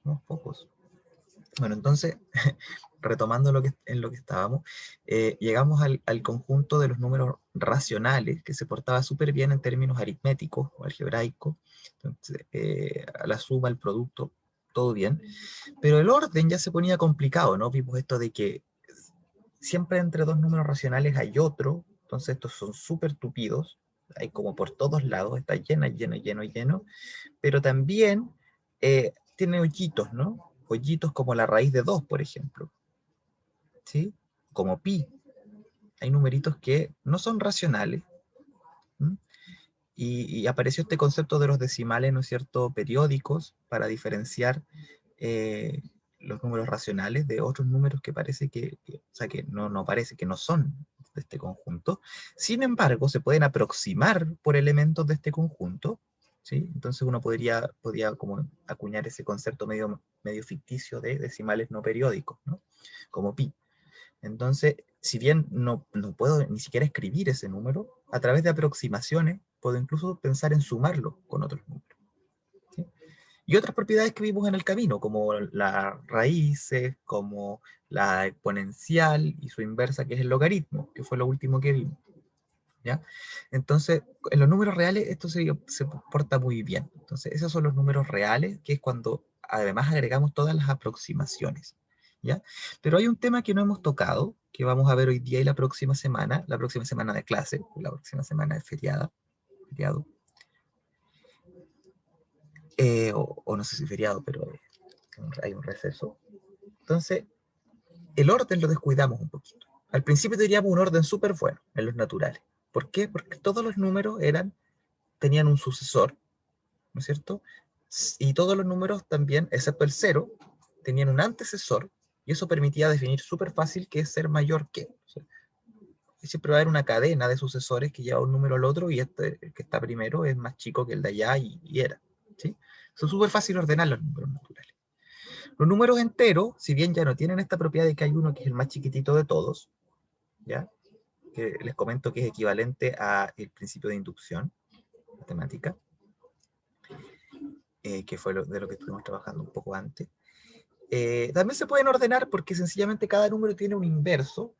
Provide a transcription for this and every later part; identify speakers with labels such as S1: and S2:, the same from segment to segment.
S1: unos pocos. Bueno, entonces, retomando en lo que estábamos, llegamos al conjunto de los números racionales, que se portaba súper bien en términos aritméticos o algebraicos, entonces, a la suma, el producto, todo bien, pero el orden ya se ponía complicado, ¿no? Vimos esto de que siempre entre dos números racionales hay otro, entonces estos son súper tupidos, hay como por todos lados, está lleno, lleno, lleno, lleno, pero también tiene hoyitos, ¿no? Hoyitos como la raíz de 2, por ejemplo, ¿sí? Como pi. Hay numeritos que no son racionales, ¿m? Y apareció este concepto de los decimales, ¿no es cierto?, periódicos, para diferenciar eh, los números racionales de otros números que parece o sea, que no parece, que no son de este conjunto. Sin embargo, se pueden aproximar por elementos de este conjunto, ¿sí? Entonces uno podría como acuñar ese concepto medio ficticio de decimales no periódicos, ¿no? Como pi. Entonces, si bien no puedo ni siquiera escribir ese número, a través de aproximaciones puedo incluso pensar en sumarlo con otros números, ¿sí? Y otras propiedades que vimos en el camino, como las raíces, como la exponencial y su inversa, que es el logaritmo, que fue lo último que vimos, ¿ya? Entonces, en los números reales esto se porta muy bien. Entonces, esos son los números reales, que es cuando además agregamos todas las aproximaciones, ¿ya? Pero hay un tema que no hemos tocado, que vamos a ver hoy día y la próxima semana de clase, la próxima semana de feriado, o no sé si feriado, pero hay un receso. Entonces, el orden lo descuidamos un poquito. Al principio teníamos un orden súper bueno en los naturales. ¿Por qué? Porque todos los números tenían un sucesor, ¿no es cierto? Y todos los números también, excepto el cero, tenían un antecesor, y eso permitía definir súper fácil qué es ser mayor que. O sea, siempre va a haber una cadena de sucesores que lleva un número al otro, y el que está primero es más chico que el de allá, y era. ¿Sí? Eso es súper fácil ordenar los números naturales. Los números enteros, si bien ya no tienen esta propiedad de que hay uno que es el más chiquitito de todos, ¿ya? Que les comento que es equivalente al principio de inducción matemática, que fue de lo que estuvimos trabajando un poco antes. También se pueden ordenar porque sencillamente cada número tiene un inverso,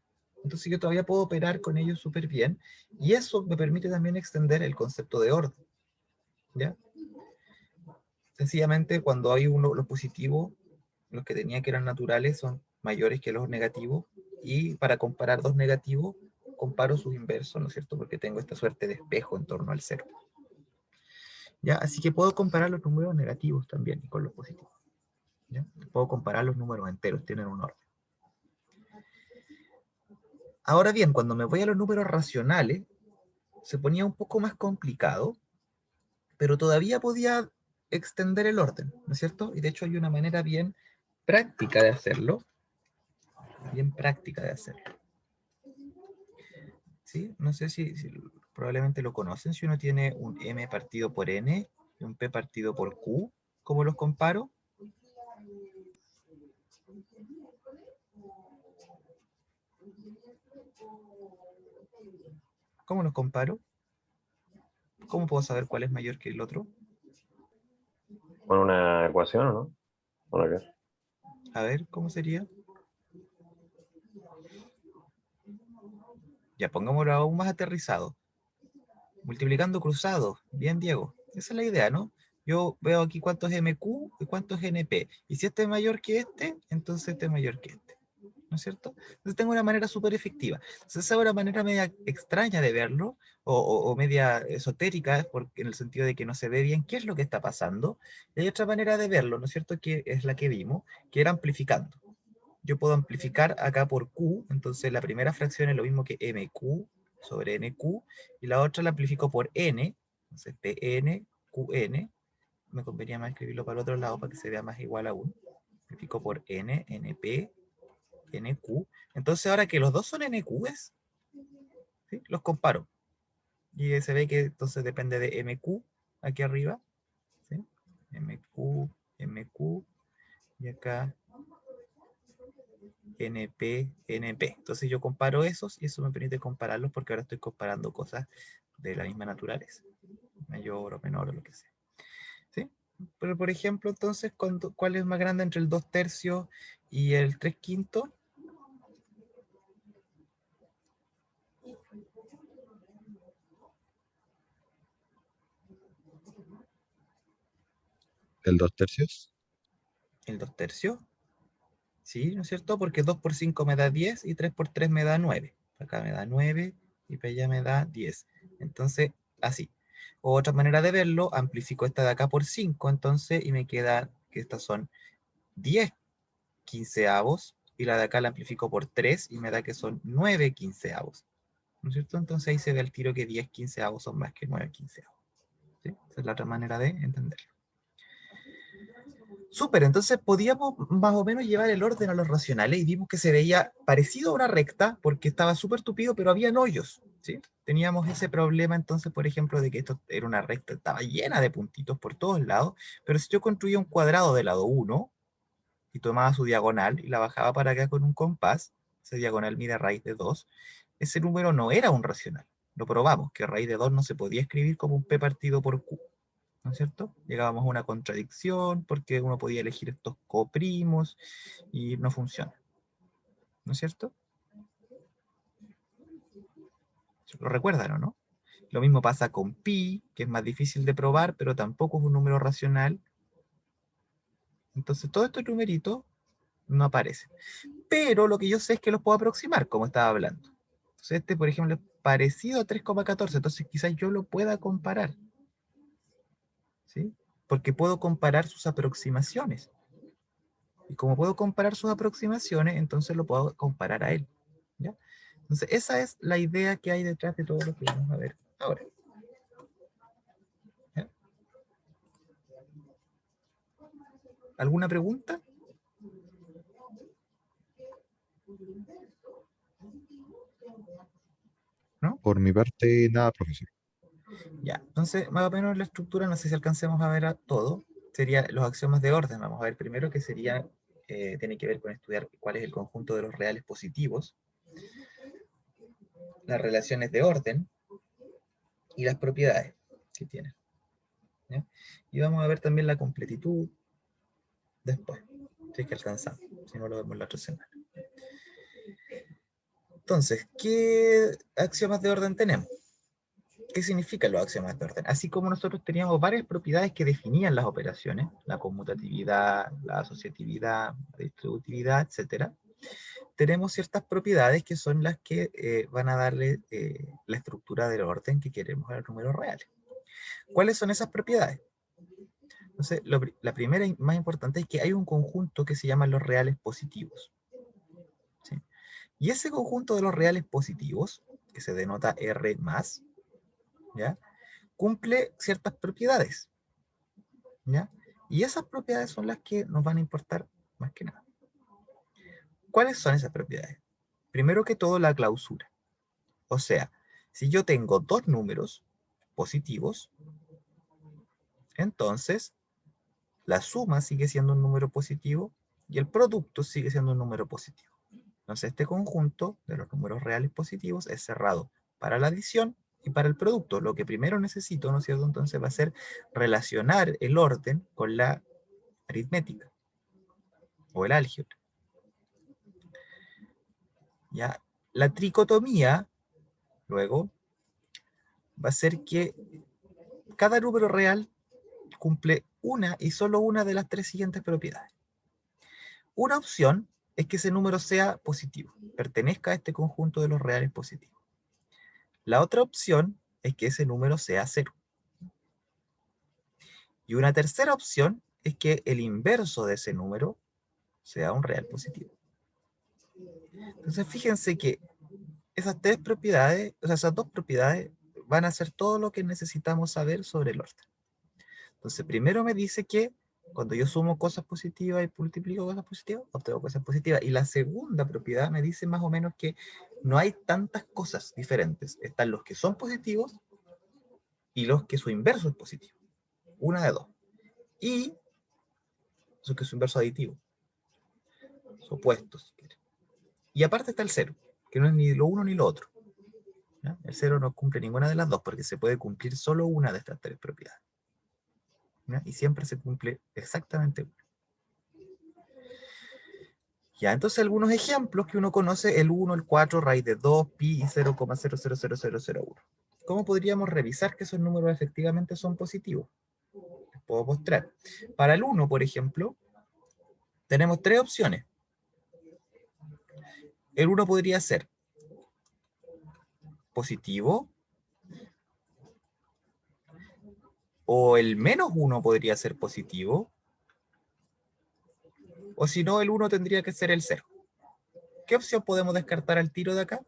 S1: entonces yo todavía puedo operar con ellos súper bien, y eso me permite también extender el concepto de orden, ¿ya? Sencillamente cuando hay los positivos, los que tenía que eran naturales son mayores que los negativos, y para comparar dos negativos, comparo sus inversos, ¿no es cierto? Porque tengo esta suerte de espejo en torno al cero, ¿ya? Así que puedo comparar los números negativos también y con los positivos, ¿ya? Puedo comparar los números enteros, tienen un orden. Ahora bien, cuando me voy a los números racionales, se ponía un poco más complicado, pero todavía podía extender el orden, ¿no es cierto? Y de hecho hay una manera bien práctica de hacerlo, bien práctica de hacerlo, ¿sí? No sé si probablemente lo conocen, si uno tiene un m partido por n y un p partido por q, ¿cómo los comparo? ¿Cómo los comparo? ¿Cómo puedo saber cuál es mayor que el otro?
S2: Con una ecuación, ¿o no? ¿O no qué?
S1: A ver, ¿cómo sería? Ya pongámoslo aún más aterrizado. Multiplicando cruzados. Bien, Diego. Esa es la idea, ¿no? Yo veo aquí cuánto es MQ y cuánto es NP. Y si este es mayor que este, entonces este es mayor que este. ¿No es cierto? Entonces tengo una manera súper efectiva. Entonces esa es una manera media extraña de verlo, o media esotérica, porque en el sentido de que no se ve bien qué es lo que está pasando. Y hay otra manera de verlo, ¿no es cierto? Que es la que vimos, que era amplificando. Yo puedo amplificar acá por Q, entonces la primera fracción es lo mismo que MQ sobre NQ, y la otra la amplifico por N, entonces PN, QN, me convenía más escribirlo para el otro lado para que se vea más igual aún, amplifico por N, NP, NQ, entonces ahora que los dos son NQs, ¿sí? Los comparo, y se ve que entonces depende de MQ, aquí arriba, ¿sí? MQ, MQ, y acá NP, NP. Entonces yo comparo esos y eso me permite compararlos porque ahora estoy comparando cosas de la misma naturaleza, mayor o menor o lo que sea. ¿Sí? Pero por ejemplo, entonces, ¿cuál es más grande entre el 2/3 y el 3/5?
S3: ¿El 2/3?
S1: El 2/3. Sí, ¿no es cierto? Porque 2 por 5 me da 10 y 3 por 3 me da 9. Acá me da 9 y para allá me da 10. Entonces, así. Otra manera de verlo, amplifico esta de acá por 5, entonces, y me queda que estas son 10 quinceavos, y la de acá la amplifico por 3 y me da que son 9 quinceavos. ¿No es cierto? Entonces ahí se ve el tiro que 10 quinceavos son más que 9 quinceavos. ¿Sí? Esa es la otra manera de entenderlo. Súper, entonces podíamos más o menos llevar el orden a los racionales y vimos que se veía parecido a una recta porque estaba súper tupido, pero había hoyos, ¿sí? Teníamos ese problema entonces, por ejemplo, de que esto era una recta, estaba llena de puntitos por todos lados, pero si yo construía un cuadrado de lado 1 y tomaba su diagonal y la bajaba para acá con un compás, esa diagonal mide raíz de 2, ese número no era un racional. Lo probamos, que raíz de 2 no se podía escribir como un p partido por q. ¿No es cierto? Llegábamos a una contradicción porque uno podía elegir estos coprimos y no funciona. ¿No es cierto? ¿Lo recuerdan o no? Lo mismo pasa con pi, que es más difícil de probar, pero tampoco es un número racional. Entonces, todos estos numeritos no aparecen. Pero lo que yo sé es que los puedo aproximar, como estaba hablando. Entonces, este, por ejemplo, es parecido a 3,14, entonces quizás yo lo pueda comparar. ¿Sí? Porque puedo comparar sus aproximaciones. Y como puedo comparar sus aproximaciones, entonces lo puedo comparar a él. ¿Ya? Entonces, esa es la idea que hay detrás de todo lo que vamos a ver ahora. ¿Ya? ¿Alguna pregunta? ¿No?
S3: Por mi parte, nada, profesor.
S1: Ya, entonces, más o menos la estructura, no sé si alcancemos a ver a todo, sería los axiomas de orden. Vamos a ver primero que sería, tiene que ver con estudiar cuál es el conjunto de los reales positivos, las relaciones de orden y las propiedades que tienen. ¿Ya? Y vamos a ver también la completitud después, si es que alcanzamos, si no lo vemos la otra semana. Entonces, ¿qué axiomas de orden tenemos? ¿Qué significan los axiomas de orden? Así como nosotros teníamos varias propiedades que definían las operaciones, la conmutatividad, la asociatividad, la distributividad, etc., tenemos ciertas propiedades que son las que van a darle la estructura del orden que queremos a los números reales. ¿Cuáles son esas propiedades? Entonces, la primera y más importante es que hay un conjunto que se llama los reales positivos. ¿Sí? Y ese conjunto de los reales positivos, que se denota R más, ¿ya? Cumple ciertas propiedades, ¿ya? Y esas propiedades son las que nos van a importar más que nada. ¿Cuáles son esas propiedades? Primero que todo, la clausura. O sea, si yo tengo dos números positivos, entonces la suma sigue siendo un número positivo y el producto sigue siendo un número positivo. Entonces este conjunto de los números reales positivos es cerrado para la adición y para el producto. Lo que primero necesito, ¿no es cierto? Entonces va a ser relacionar el orden con la aritmética o el álgebra. ¿Ya? La tricotomía, luego, va a ser que cada número real cumple una y solo una de las tres siguientes propiedades. Una opción es que ese número sea positivo, pertenezca a este conjunto de los reales positivos. La otra opción es que ese número sea cero. Y una tercera opción es que el inverso de ese número sea un real positivo. Entonces fíjense que esas tres propiedades, o sea, esas dos propiedades van a ser todo lo que necesitamos saber sobre el orden. Entonces primero me dice que cuando yo sumo cosas positivas y multiplico cosas positivas, obtengo cosas positivas. Y la segunda propiedad me dice más o menos que no hay tantas cosas diferentes. Están los que son positivos y los que su inverso es positivo. Una de dos. Y los que su inverso aditivo. Los opuestos. Y aparte está el cero, que no es ni lo uno ni lo otro. ¿Ya? El cero no cumple ninguna de las dos porque se puede cumplir solo una de estas tres propiedades. ¿ya? Y siempre se cumple exactamente 1. Ya, entonces algunos ejemplos que uno conoce, el 1, el 4, raíz de 2, pi y 0,000001. ¿Cómo podríamos revisar que esos números efectivamente son positivos? Les puedo mostrar. Para el 1, por ejemplo, tenemos 3 opciones. El 1 podría ser positivo, o el -1 podría ser positivo, o si no, el 1 tendría que ser el 0. ¿Qué opción podemos descartar al tiro de acá?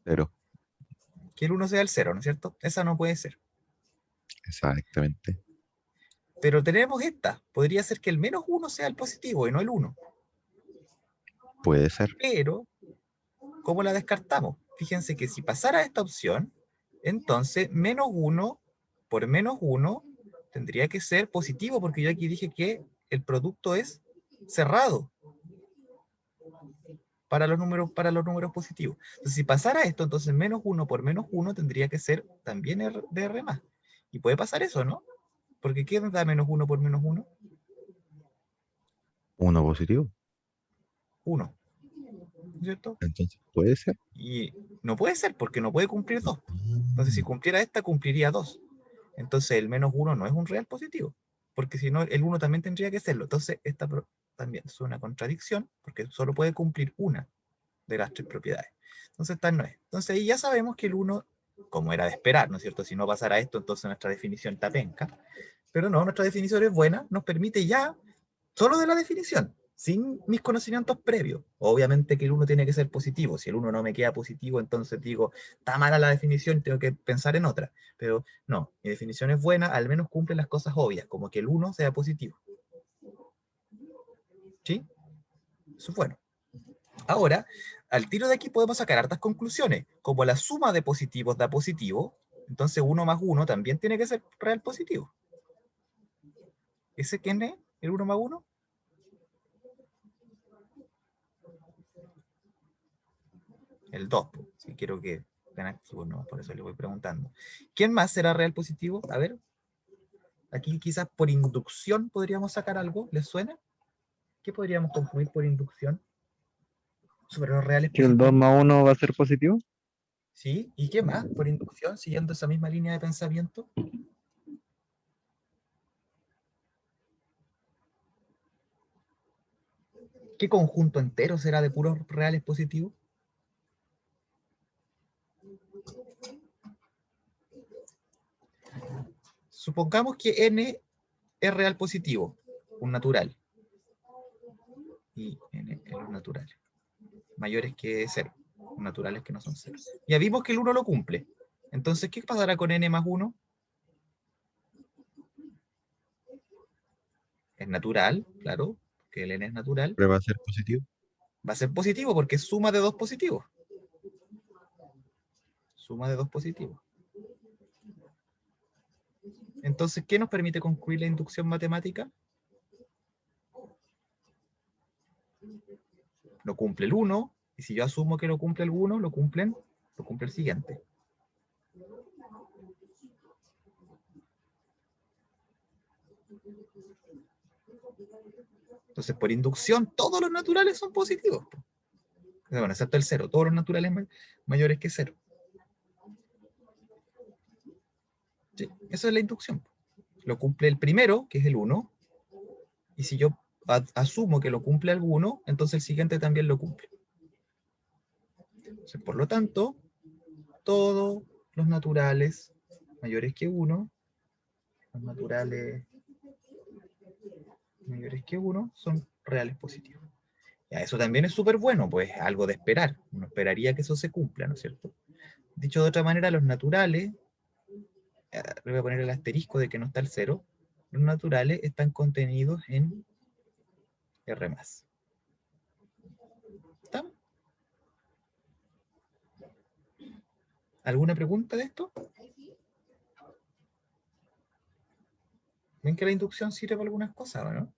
S3: 0.
S1: Que el 1 sea el 0, ¿no es cierto? Esa no puede ser.
S3: Exactamente.
S1: Pero tenemos esta. Podría ser que el -1 sea el positivo y no el 1.
S3: Puede ser.
S1: Pero, ¿cómo la descartamos? Fíjense que si pasara esta opción, entonces -1 por -1 tendría que ser positivo, porque yo aquí dije que el producto es cerrado para los números positivos. Entonces, si pasara esto, entonces -1 por -1 tendría que ser también de R+. Y puede pasar eso, ¿no? Porque ¿qué da -1 por -1?
S3: 1 positivo.
S1: 1, ¿cierto?
S3: Entonces puede ser.
S1: Y no puede ser, porque no puede cumplir 2. Entonces, si
S3: Mm,
S1: cumpliera esta, cumpliría 2. Entonces, el -1 no es un real positivo, porque si no, el 1 también tendría que serlo. Entonces, esta también es una contradicción, porque solo puede cumplir una de las 3 propiedades. Entonces, esta no es. Entonces, ahí ya sabemos que el 1, como era de esperar, ¿no es cierto? Si no pasara esto, entonces nuestra definición está penca. Pero no, nuestra definición es buena, nos permite ya, solo de la definición, sin mis conocimientos previos. Obviamente que el 1 tiene que ser positivo. Si el 1 no me queda positivo, entonces digo, está mala la definición, tengo que pensar en otra. Pero no, mi definición es buena, al menos cumple las cosas obvias, como que el 1 sea positivo. ¿Sí? Eso es bueno. Ahora, al tiro de aquí podemos sacar hartas conclusiones. Como la suma de positivos da positivo, entonces 1 más 1 también tiene que ser real positivo. ¿Ese quién es? ¿El 1 más 1? El 2, si quiero que estén activos, ¿no? Por eso le voy preguntando. ¿Quién más será real positivo? A ver, aquí quizás por inducción podríamos sacar algo, ¿les suena? ¿Qué podríamos concluir por inducción sobre los reales
S4: Que el 2
S1: positivos?
S4: más 1 va a ser positivo.
S1: ¿Sí? ¿Y qué más por inducción, siguiendo esa misma línea de pensamiento? ¿Qué conjunto entero será de puros reales positivos? Supongamos que n es real positivo, un natural, y n es los naturales, mayores que 0, naturales que no son 0. Ya vimos que el 1 lo cumple. Entonces, ¿qué pasará con n más 1? Es natural, claro, que el n es natural.
S3: Siempre va a ser positivo.
S1: Va a ser positivo porque es suma de 2 positivos. Suma de 2 positivos. Entonces, ¿qué nos permite concluir la inducción matemática? Lo cumple el 1, y si yo asumo que lo cumple el 1, lo cumple el siguiente. Entonces, por inducción, todos los naturales son positivos. Bueno, excepto el 0, todos los naturales mayores que 0. Sí, eso es la inducción. Lo cumple el primero, que es el 1, y si yo asumo que lo cumple alguno, entonces el siguiente también lo cumple. Entonces, por lo tanto, todos los naturales mayores que 1, los naturales mayores que 1 son reales positivos. Ya, eso también es súper bueno, pues algo de esperar. Uno esperaría que eso se cumpla, ¿no es cierto? Dicho de otra manera, los naturales, le voy a poner el asterisco de que no está el 0, los naturales están contenidos en R+. ¿Está? ¿Alguna pregunta de esto? ¿Ven que la inducción sirve para algunas cosas, o no?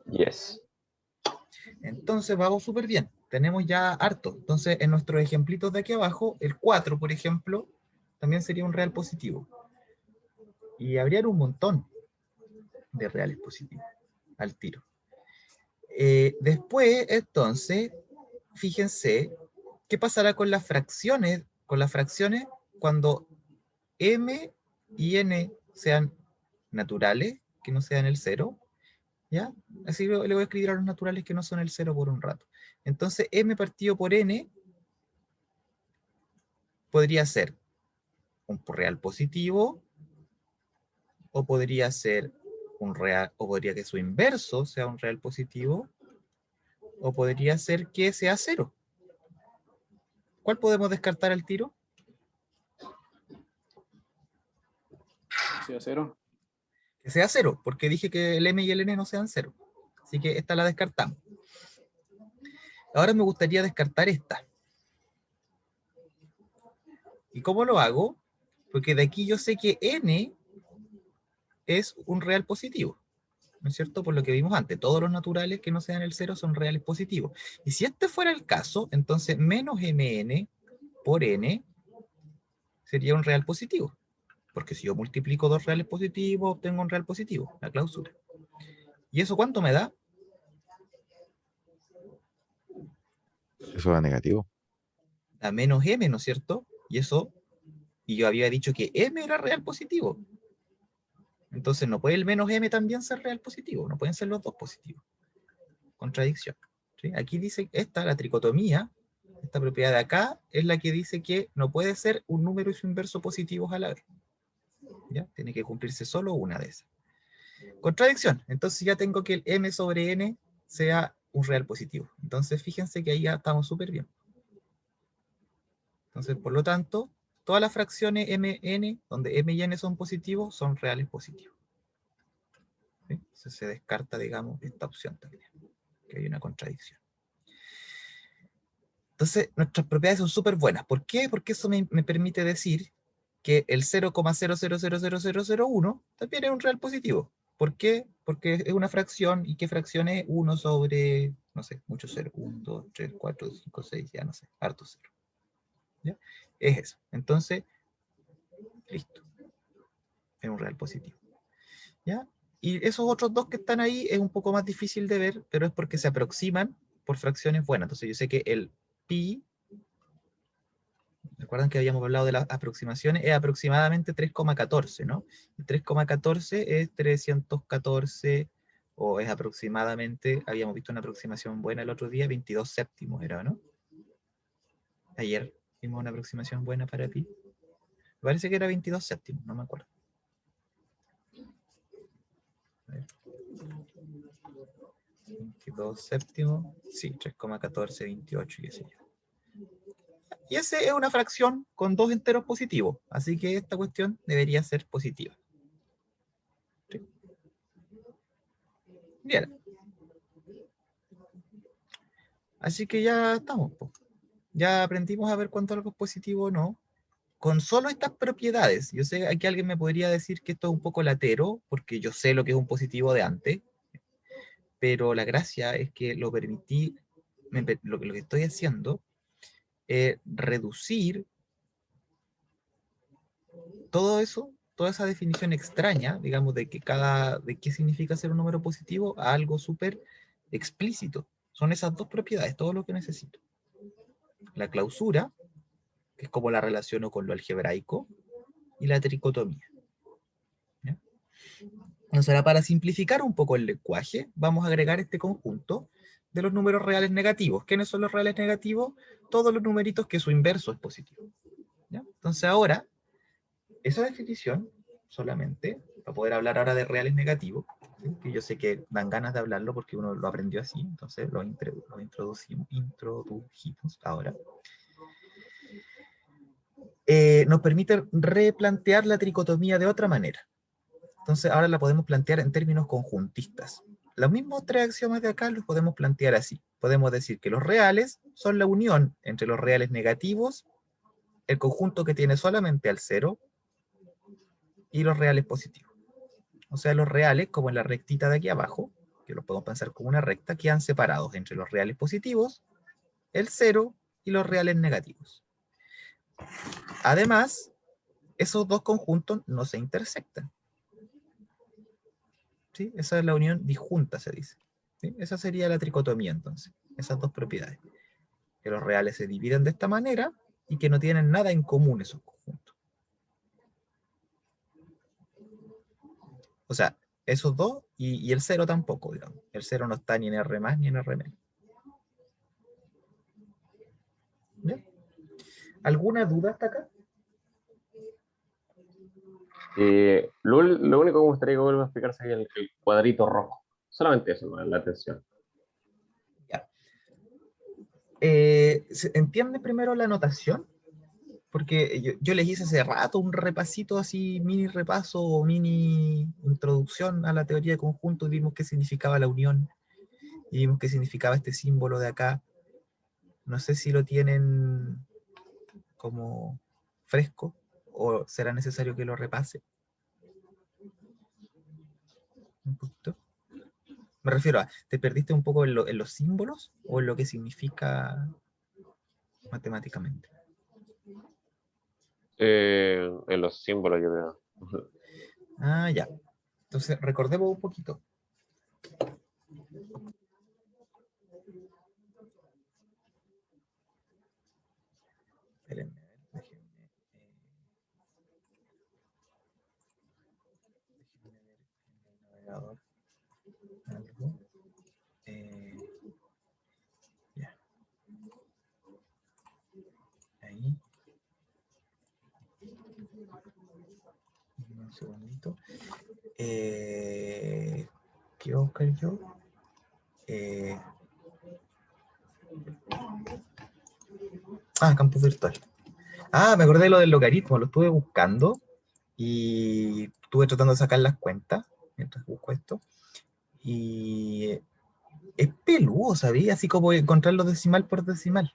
S2: Yes.
S1: Entonces vamos súper bien. tenemos ya harto. Entonces, en nuestros ejemplitos de aquí abajo, el 4, por ejemplo, también sería un real positivo. Y habría un montón de reales positivos al tiro. Después, entonces, fíjense, ¿qué pasará con las fracciones? Con las fracciones cuando m y n sean naturales, que no sean el 0, ¿ya? Así le voy a escribir a los naturales que no son el 0 por un rato. Entonces, m partido por n podría ser un real positivo, o podría ser un real, o podría que su inverso sea un real positivo, o podría ser que sea 0. ¿Cuál podemos descartar al tiro?
S4: ¿Sea 0?
S1: Que sea 0, porque dije que el m y el n no sean 0. Así que esta la descartamos. Ahora me gustaría descartar esta. ¿Y cómo lo hago? Porque de aquí yo sé que n es un real positivo, ¿no es cierto? Por lo que vimos antes, todos los naturales que no sean el 0 son reales positivos. Y si este fuera el caso, entonces menos mn por n sería un real positivo. Porque si yo multiplico dos reales positivos, obtengo un real positivo, la clausura. ¿Y eso cuánto me da?
S3: Eso da negativo.
S1: A menos m, ¿no es cierto? Y yo había dicho que m era real positivo. Entonces no puede el menos m también ser real positivo, no pueden ser los dos positivos. Contradicción. ¿Sí? Aquí dice, la tricotomía, esta propiedad de acá, es la que dice que no puede ser un número y su inverso positivos a la vez. ¿Ya? Tiene que cumplirse solo una de esas. Contradicción. Entonces ya tengo que el m sobre n sea un real positivo. Entonces fíjense que ahí ya estamos súper bien. Entonces, por lo tanto, todas las fracciones mn, donde m y n son positivos, son reales positivos. ¿Sí? Entonces se descarta, digamos, esta opción también, que hay una contradicción. Entonces, nuestras propiedades son súper buenas. ¿Por qué? Porque eso me permite decir que el 0,000001 también es un real positivo. ¿Por qué? Porque es una fracción, ¿y qué fracción es? 1 sobre, no sé, muchos ceros. 1, 2, 3, 4, 5, 6, ya no sé, hartos ceros. ¿Ya? Es eso. Entonces, listo. Es un real positivo. ¿Ya? Y esos otros dos que están ahí es un poco más difícil de ver, pero es porque se aproximan por fracciones buenas. Entonces yo sé que el pi, recuerdan que habíamos hablado de las aproximaciones, es aproximadamente 3,14, ¿no? Y 3,14 es 314, o es aproximadamente, habíamos visto una aproximación buena el otro día, 22 séptimos era, ¿no? Ayer vimos una aproximación buena para pi. Me parece que era 22 séptimos, no me acuerdo. A ver. 22 séptimos, sí, 3,1428, qué sé yo. Y esa es una fracción con dos enteros positivos, así que esta cuestión debería ser positiva. ¿Sí? Bien. Así que ya estamos. Ya aprendimos a ver cuánto algo es positivo o no. Con solo estas propiedades, yo sé que alguien me podría decir que esto es un poco latero, porque yo sé lo que es un positivo de antes, pero la gracia es que lo permití, lo que estoy haciendo es reducir todo eso, toda esa definición extraña, digamos, de qué significa ser un número positivo, a algo súper explícito. Son esas dos propiedades, todo lo que necesito. La clausura, que es como la relaciono con lo algebraico, y la tricotomía. ¿Ya? Entonces, ahora para simplificar un poco el lenguaje, vamos a agregar este conjunto de los números reales negativos. ¿Quiénes son los reales negativos? Todos los numeritos que su inverso es positivo. ¿Ya? Entonces ahora, esa definición solamente, para poder hablar ahora de reales negativos, ¿sí? Que yo sé que dan ganas de hablarlo porque uno lo aprendió así, entonces lo introdujimos ahora. Nos permite replantear la tricotomía de otra manera. Entonces ahora la podemos plantear en términos conjuntistas. Los mismos tres axiomas de acá los podemos plantear así. Podemos decir que los reales son la unión entre los reales negativos, el conjunto que tiene solamente al cero, y los reales positivos. O sea, los reales, como en la rectita de aquí abajo, que lo podemos pensar como una recta, quedan separados entre los reales positivos el 0 y los reales negativos. Además, esos dos conjuntos no se intersectan. ¿Sí? Esa es la unión disjunta, se dice. ¿Sí? Esa sería la tricotomía, entonces. Esas dos propiedades. Que los reales se dividen de esta manera y que no tienen nada en común esos conjuntos. O sea, esos dos y el 0 tampoco, digamos. El 0 no está ni en R más ni en R menos. ¿Ya? ¿Alguna duda hasta acá?
S2: Lo único que me gustaría que vuelva a explicarse es el cuadrito rojo. Solamente eso me da la atención.
S1: Ya. ¿Se entiende primero la notación? Porque yo les hice hace rato un repasito así, mini repaso o mini introducción a la teoría de conjuntos y vimos qué significaba la unión y vimos qué significaba este símbolo de acá. No sé si lo tienen como fresco o será necesario que lo repase un poquito. Me refiero a, ¿te perdiste un poco en los símbolos o en lo que significa matemáticamente?
S2: En los símbolos, yo creo.
S1: Ah, ya. Entonces, recordemos un poquito. Espérenme, déjenme ver en el navegador algo. Ya, ahí. Un segundito. ¿Qué voy a buscar yo? Campus virtual. Me acordé de lo del logaritmo, lo estuve buscando y estuve tratando de sacar las cuentas mientras busco esto. Y es peludo, ¿sabía? Así como encontrarlo decimal por decimal.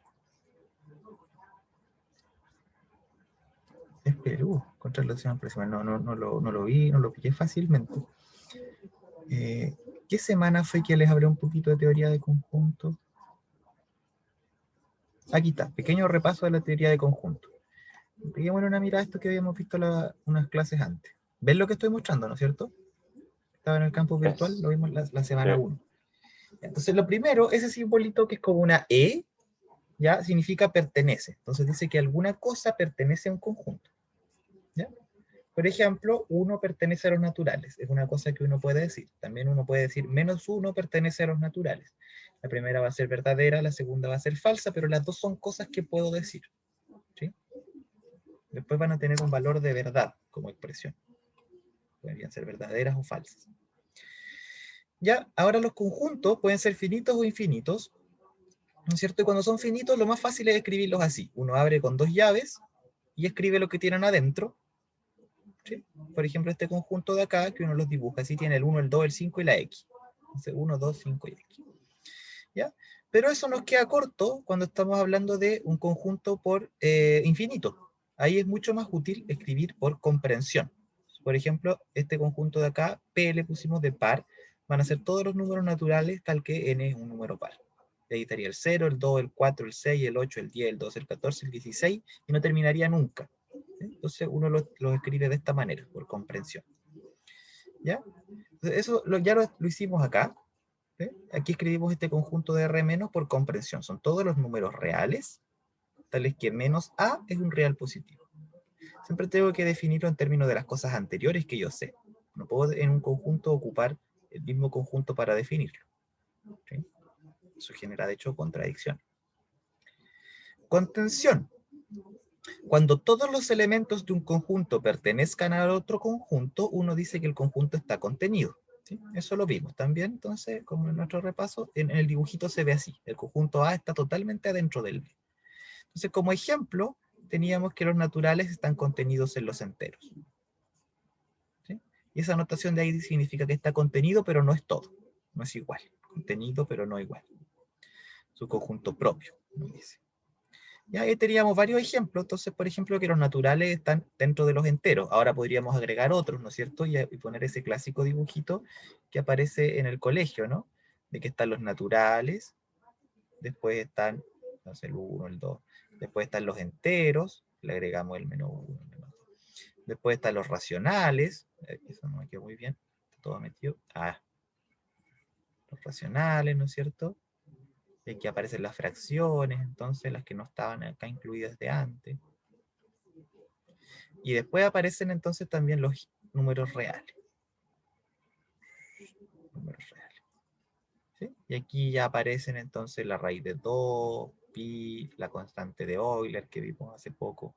S1: Es peludo encontrarlo decimal por decimal. No lo vi, no lo pillé fácilmente. ¿Qué semana fue que les hablé un poquito de teoría de conjunto? Aquí está, pequeño repaso de la teoría de conjunto. Peguémosle una mirada a esto que habíamos visto unas clases antes. ¿Ven lo que estoy mostrando, no es cierto? Estaba en el campus virtual, lo vimos la semana 1. Entonces, lo primero, ese simbolito que es como una E, ya significa pertenece. Entonces dice que alguna cosa pertenece a un conjunto. ¿Ya? Por ejemplo, 1 pertenece a los naturales. Es una cosa que uno puede decir. También uno puede decir -1 pertenece a los naturales. La primera va a ser verdadera, la segunda va a ser falsa, pero las dos son cosas que puedo decir. ¿Sí? Después van a tener un valor de verdad como expresión. Podrían ser verdaderas o falsas. Ya, ahora los conjuntos pueden ser finitos o infinitos, ¿no es cierto? Y cuando son finitos, lo más fácil es escribirlos así. Uno abre con 2 llaves y escribe lo que tienen adentro. ¿Sí? Por ejemplo, este conjunto de acá, que uno los dibuja, así tiene el 1, el 2, el 5 y la X. Entonces, 1, 2, 5 y X. ¿Ya? Pero eso nos queda corto cuando estamos hablando de un conjunto por infinito. Ahí es mucho más útil escribir por comprensión. Por ejemplo, este conjunto de acá, P le pusimos de par, van a ser todos los números naturales tal que n es un número par. Y ahí estaría el 0, el 2, el 4, el 6, el 8, el 10, el 12, el 14, el 16, y no terminaría nunca. Entonces uno lo escribe de esta manera, por comprensión. ¿Ya? Entonces eso ya lo hicimos acá. ¿Sí? Aquí escribimos este conjunto de R- por comprensión. Son todos los números reales, tales que menos A es un real positivo. Siempre tengo que definirlo en términos de las cosas anteriores que yo sé. No puedo en un conjunto ocupar el mismo conjunto para definirlo. ¿Sí? Eso genera, de hecho, contradicción. Contención. Cuando todos los elementos de un conjunto pertenezcan al otro conjunto, uno dice que el conjunto está contenido. ¿Sí? Eso lo vimos también, entonces, como en nuestro repaso, en el dibujito se ve así. El conjunto A está totalmente adentro del B. Entonces, como ejemplo, teníamos que los naturales están contenidos en los enteros. ¿Sí? Y esa notación de ahí significa que está contenido, pero no es todo. No es igual. Contenido, pero no igual. Su conjunto propio, nos dice. Ya ahí teníamos varios ejemplos. Entonces, por ejemplo, que los naturales están dentro de los enteros. Ahora podríamos agregar otros, ¿no es cierto? Y poner ese clásico dibujito que aparece en el colegio, ¿no? De que están los naturales, después están Entonces el 1, el 2. Después están los enteros, le agregamos el menos 1, el menos 2. Después están los racionales, eso no me quedó muy bien, está todo metido. Los racionales, ¿no es cierto? Y aquí aparecen las fracciones, entonces las que no estaban acá incluidas de antes. Y después aparecen entonces también los números reales. Números reales. ¿Sí? Y aquí ya aparecen entonces la raíz de 2, pi, la constante de Euler que vimos hace poco.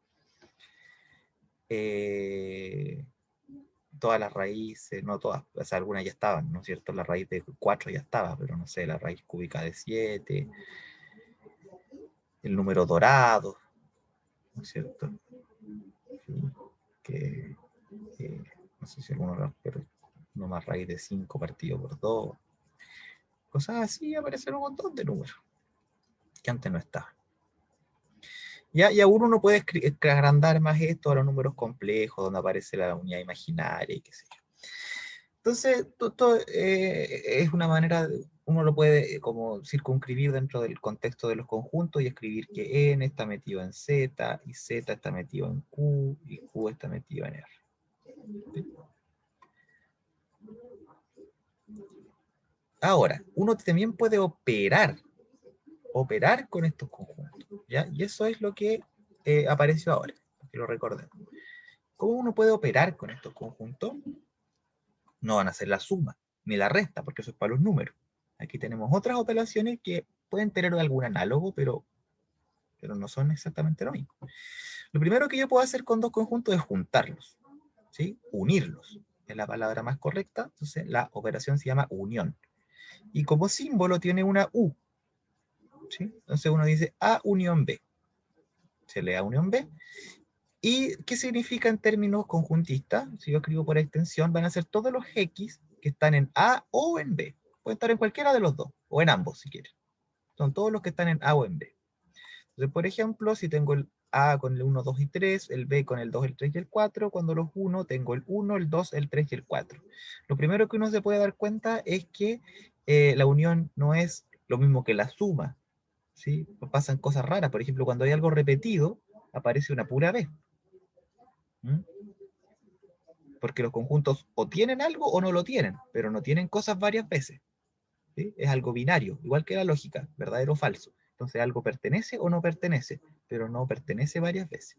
S1: Todas las raíces, no todas, o sea, algunas ya estaban, ¿no es cierto? La raíz de 4 ya estaba, pero no sé, la raíz cúbica de 7, el número dorado, ¿no es cierto? Sí, que no sé si alguno, pero no más raíz de 5 partido por 2. Cosas así, aparecen un montón de números que antes no estaban. Ya, y aún uno puede agrandar más esto a los números complejos, donde aparece la unidad imaginaria y qué sé yo. Entonces, todo, es una manera, uno lo puede como circunscribir dentro del contexto de los conjuntos y escribir que n está metido en z, y z está metido en q, y q está metido en r. ¿Sí? Ahora, uno también puede operar con estos conjuntos, ¿ya? Y eso es lo que apareció ahora, que lo recordemos. ¿Cómo uno puede operar con estos conjuntos? No van a ser la suma, ni la resta, porque eso es para los números. Aquí tenemos otras operaciones que pueden tener algún análogo, pero no son exactamente lo mismo. Lo primero que yo puedo hacer con dos conjuntos es juntarlos, ¿sí? Unirlos, es la palabra más correcta. Entonces la operación se llama unión. Y como símbolo tiene una U, ¿sí? Entonces uno dice A unión B. Se lee A unión B. ¿Y qué significa en términos conjuntistas? Si yo escribo por extensión, van a ser todos los X que están en A o en B. Pueden estar en cualquiera de los dos, o en ambos si quieren. Son todos los que están en A o en B. Entonces, por ejemplo, si tengo el A con el 1, 2 y 3, el B con el 2, el 3 y el 4, cuando los 1 tengo el 1, el 2, el 3 y el 4. Lo primero que uno se puede dar cuenta es que la unión no es lo mismo que la suma, ¿sí? Pasan cosas raras. Por ejemplo, cuando hay algo repetido, aparece una pura B. ¿Mm? Porque los conjuntos o tienen algo o no lo tienen, pero no tienen cosas varias veces. ¿Sí? Es algo binario, igual que la lógica, verdadero o falso. Entonces algo pertenece o no pertenece, pero no pertenece varias veces.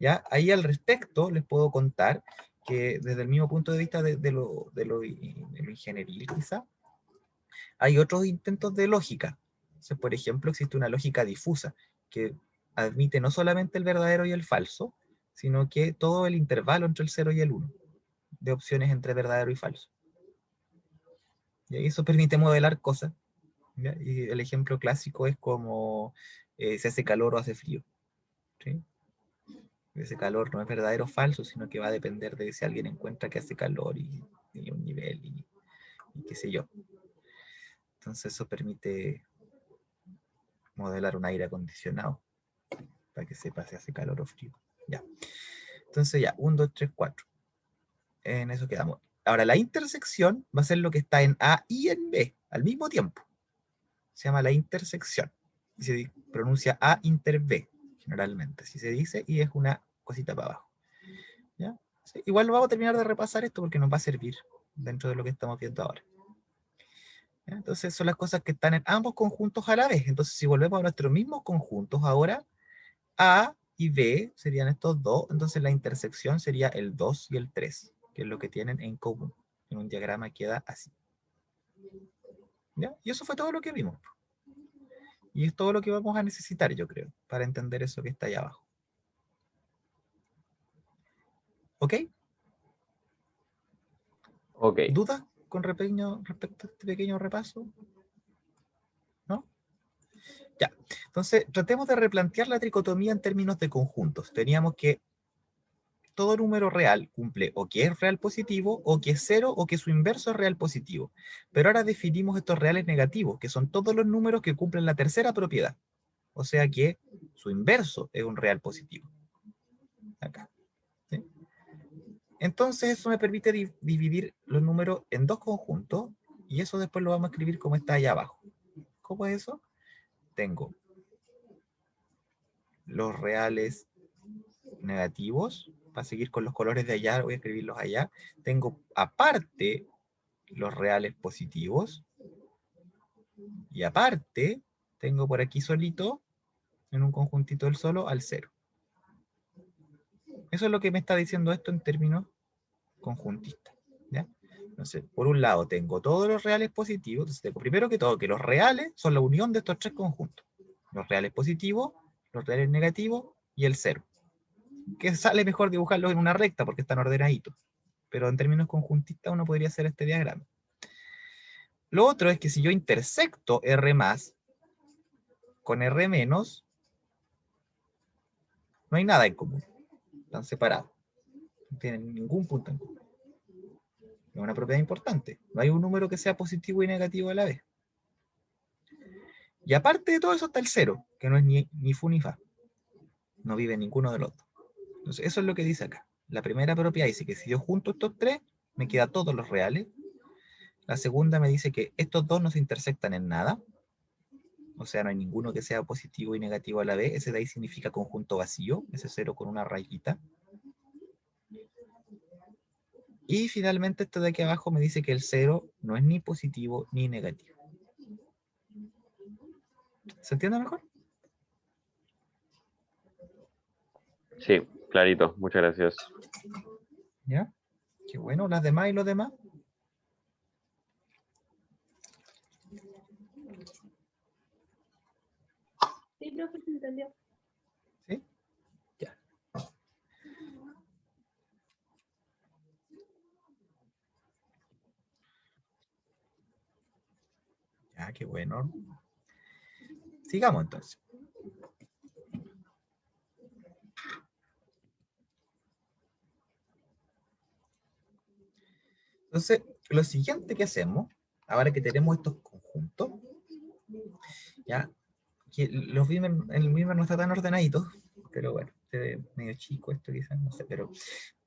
S1: ¿Ya? Ahí al respecto les puedo contar que desde el mismo punto de vista de lo ingenieril quizá, hay otros intentos de lógica. Entonces, por ejemplo, existe una lógica difusa que admite no solamente el verdadero y el falso, sino que todo el intervalo entre el 0 y el 1 de opciones entre verdadero y falso. Y eso permite modelar cosas. ¿Ya? Y el ejemplo clásico es como se hace calor o hace frío. ¿Sí? Ese calor no es verdadero o falso, sino que va a depender de si alguien encuentra que hace calor y un nivel y qué sé yo. Entonces eso permite modelar un aire acondicionado para que sepa si hace calor o frío. Ya. Entonces ya, 1, 2, 3, 4. En eso quedamos. Ahora, la intersección va a ser lo que está en A y en B al mismo tiempo. Se llama la intersección. Y se pronuncia A inter B, generalmente. Así se dice, y es una cosita para abajo. ¿Ya? Sí, igual vamos a terminar de repasar esto porque nos va a servir dentro de lo que estamos viendo ahora. ¿Ya? Entonces son las cosas que están en ambos conjuntos a la vez. Entonces si volvemos a nuestros mismos conjuntos ahora, A y B serían estos dos, entonces la intersección sería el 2 y el 3, que es lo que tienen en común. En un diagrama queda así. ¿Ya? Y eso fue todo lo que vimos. Y es todo lo que vamos a necesitar, yo creo, para entender eso que está ahí abajo. ¿Ok?
S2: Ok.
S1: ¿Dudas con respecto a este pequeño repaso? ¿No? Ya. Entonces, tratemos de replantear la tricotomía en términos de conjuntos. Teníamos que todo número real cumple o que es real positivo, o que es cero, o que su inverso es real positivo. Pero ahora definimos estos reales negativos, que son todos los números que cumplen la tercera propiedad. O sea que su inverso es un real positivo. Acá. ¿Sí? Entonces eso me permite dividir los números en dos conjuntos, y eso después lo vamos a escribir como está allá abajo. ¿Cómo es eso? tengo los reales negativos. Para seguir con los colores de allá, voy a escribirlos allá. Tengo aparte los reales positivos. Y aparte, tengo por aquí solito, en un conjuntito del solo, al 0. Eso es lo que me está diciendo esto en términos conjuntistas. ¿Ya? Entonces, por un lado, tengo todos los reales positivos. Entonces, tengo primero que todo que los reales son la unión de estos tres conjuntos. Los reales positivos, los reales negativos y el 0. Que sale mejor dibujarlos en una recta porque están ordenaditos. Pero en términos conjuntistas uno podría hacer este diagrama. Lo otro es que si yo intersecto R más con R menos, no hay nada en común. Están separados. No tienen ningún punto en común. Es una propiedad importante. No hay un número que sea positivo y negativo a la vez. Y aparte de todo eso está el 0, que no es ni fu ni fa. No vive ninguno de los dos. Entonces, eso es lo que dice acá. La primera propiedad dice que si yo junto estos tres, me quedan todos los reales. La segunda me dice que estos dos no se intersectan en nada. O sea, no hay ninguno que sea positivo y negativo a la vez. Ese de ahí significa conjunto vacío, ese 0 con una rayita. Y finalmente esto de aquí abajo me dice que el 0 no es ni positivo ni negativo. ¿Se entiende mejor?
S2: Sí, clarito, muchas gracias.
S1: ¿Ya? Qué bueno, las demás y los demás.
S4: Sí, profe, se entendió.
S1: ¿Sí? Ya. Ya, qué bueno. Sigamos entonces. Entonces, lo siguiente que hacemos, ahora que tenemos estos conjuntos, ya, que el Beamer no está tan ordenadito, pero bueno, se ve medio chico esto quizás, no sé, pero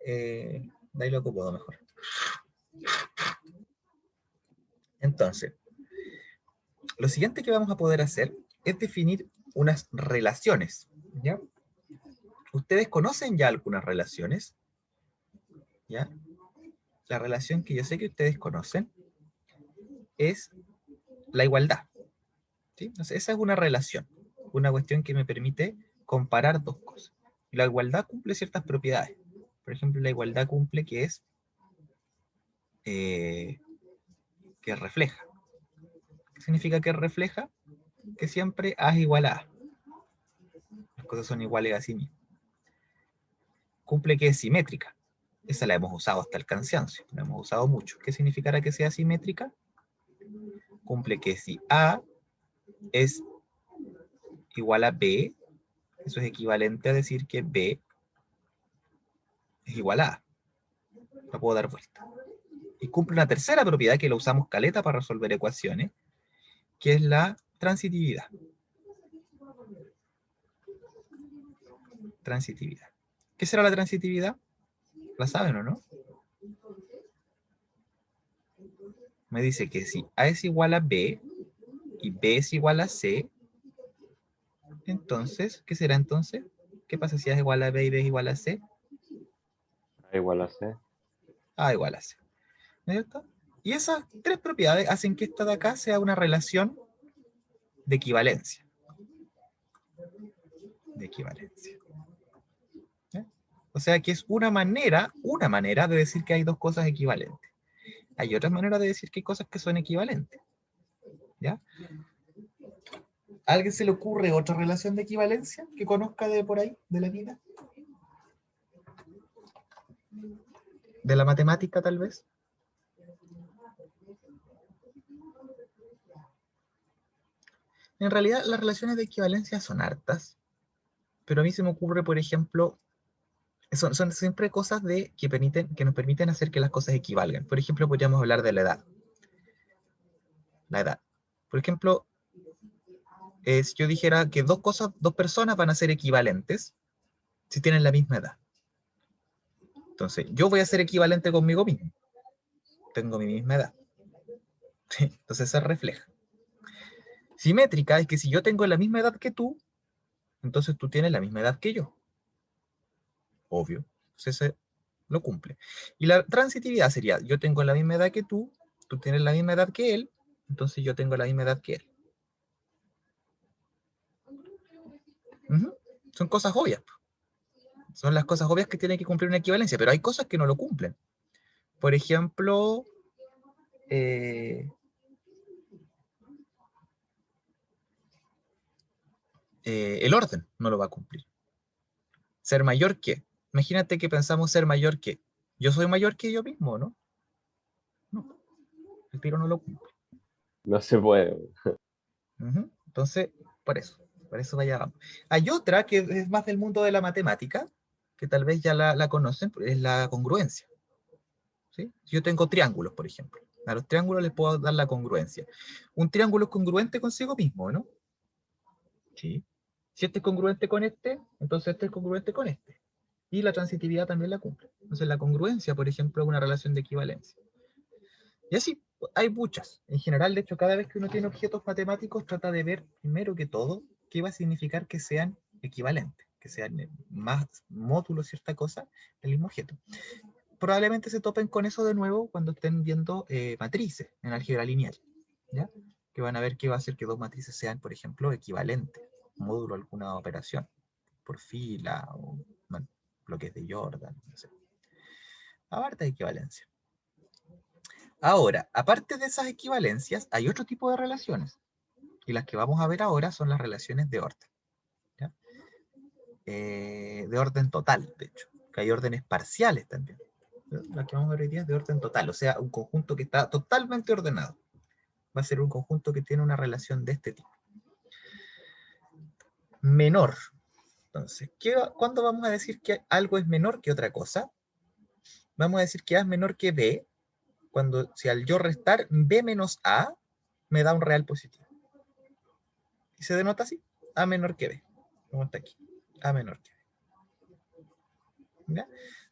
S1: de ahí lo acomodo mejor. Entonces, lo siguiente que vamos a poder hacer es definir unas relaciones, ¿ya? ¿Ustedes conocen ya algunas relaciones? ¿Ya? La relación que yo sé que ustedes conocen es la igualdad, ¿sí? Entonces, esa es una relación, una cuestión que me permite comparar dos cosas. La igualdad cumple ciertas propiedades. Por ejemplo, la igualdad cumple que es que refleja. ¿Qué significa que refleja? Que siempre A es igual a A. Las cosas son iguales a sí mismas. Cumple que es simétrica. Esa la hemos usado hasta el cansancio, la hemos usado mucho. ¿Qué significará que sea simétrica? Cumple que si A es igual a B, eso es equivalente a decir que B es igual a A. La puedo dar vuelta. Y cumple una tercera propiedad que la usamos caleta para resolver ecuaciones, que es la transitividad. Transitividad. ¿Qué será la transitividad? ¿La saben o no? Me dice que si A es igual a B y B es igual a C, entonces, ¿qué será entonces? ¿Qué pasa si A es igual a B y B es igual a C?
S2: A igual a C.
S1: A igual a C. ¿No es cierto? Y esas tres propiedades hacen que esta de acá sea una relación de equivalencia. De equivalencia. ¿Eh? O sea que es una manera de decir que hay dos cosas equivalentes. Hay otras maneras de decir que hay cosas que son equivalentes. ¿Ya? ¿A alguien se le ocurre otra relación de equivalencia que conozca de por ahí, de la vida? ¿De la matemática, tal vez? En realidad, las relaciones de equivalencia son hartas, pero a mí se me ocurre, por ejemplo, son siempre cosas que nos permiten hacer que las cosas equivalgan. Por ejemplo, podríamos hablar de la edad. La edad. Por ejemplo, si yo dijera que dos personas van a ser equivalentes si tienen la misma edad. Entonces, yo voy a ser equivalente conmigo mismo. Tengo mi misma edad. Entonces se refleja. Simétrica es que si yo tengo la misma edad que tú, entonces tú tienes la misma edad que yo. Obvio. Entonces ese lo cumple. Y la transitividad sería, yo tengo la misma edad que tú tienes la misma edad que él, entonces yo tengo la misma edad que él. Ujú. Son cosas obvias. Son las cosas obvias que tienen que cumplir una equivalencia, pero hay cosas que no lo cumplen. Por ejemplo, el orden no lo va a cumplir. Ser mayor que. Imagínate que pensamos ser mayor que. Yo soy mayor que yo mismo, ¿no? No, el tiro no lo cumple.
S2: No se puede.
S1: Ujú. Entonces, por eso vaya vamos. Hay otra que es más del mundo de la matemática, que tal vez ya la conocen, es la congruencia. ¿Sí? Si yo tengo triángulos, por ejemplo. A los triángulos les puedo dar la congruencia. Un triángulo es congruente consigo mismo, ¿no? Sí. Si este es congruente con este, entonces este es congruente con este. Y la transitividad también la cumple. Entonces la congruencia, por ejemplo, es una relación de equivalencia. Y así, hay muchas. En general, de hecho, cada vez que uno tiene objetos matemáticos, trata de ver, primero que todo, qué va a significar que sean equivalentes, que sean más módulos, cierta cosa, del mismo objeto. Probablemente se topen con eso de nuevo cuando estén viendo matrices en álgebra lineal, ¿ya? Que van a ver qué va a hacer que dos matrices sean, por ejemplo, equivalentes, módulo de alguna operación, por fila, o bueno, bloques de Jordan, no sé. Aparte de equivalencia. Ahora, aparte de esas equivalencias, hay otro tipo de relaciones. Y las que vamos a ver ahora son las relaciones de orden. ¿Ya? De orden total, de hecho. Que hay órdenes parciales también. Las que vamos a ver hoy día es de orden total. O sea, un conjunto que está totalmente ordenado. Va a ser un conjunto que tiene una relación de este tipo. Menor. Entonces, ¿cuándo vamos a decir que algo es menor que otra cosa? Vamos a decir que A es menor que B, cuando si al yo restar B menos A, me da un real positivo. Y se denota así, A menor que B. Como está aquí, A menor que B. ¿Ya?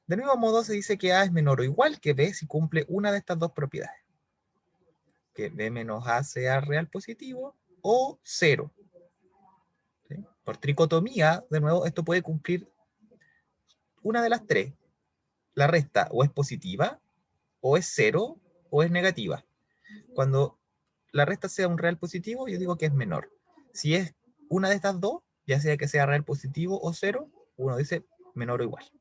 S1: Del mismo modo se dice que A es menor o igual que B si cumple una de estas dos propiedades. Que B menos A sea real positivo o cero. ¿Sí? Por tricotomía, de nuevo, esto puede cumplir una de las tres. La resta o es positiva, o es cero, o es negativa. Cuando la resta sea un real positivo, yo digo que es menor. Si es una de estas dos, ya sea que sea real positivo o cero, uno dice menor o igual.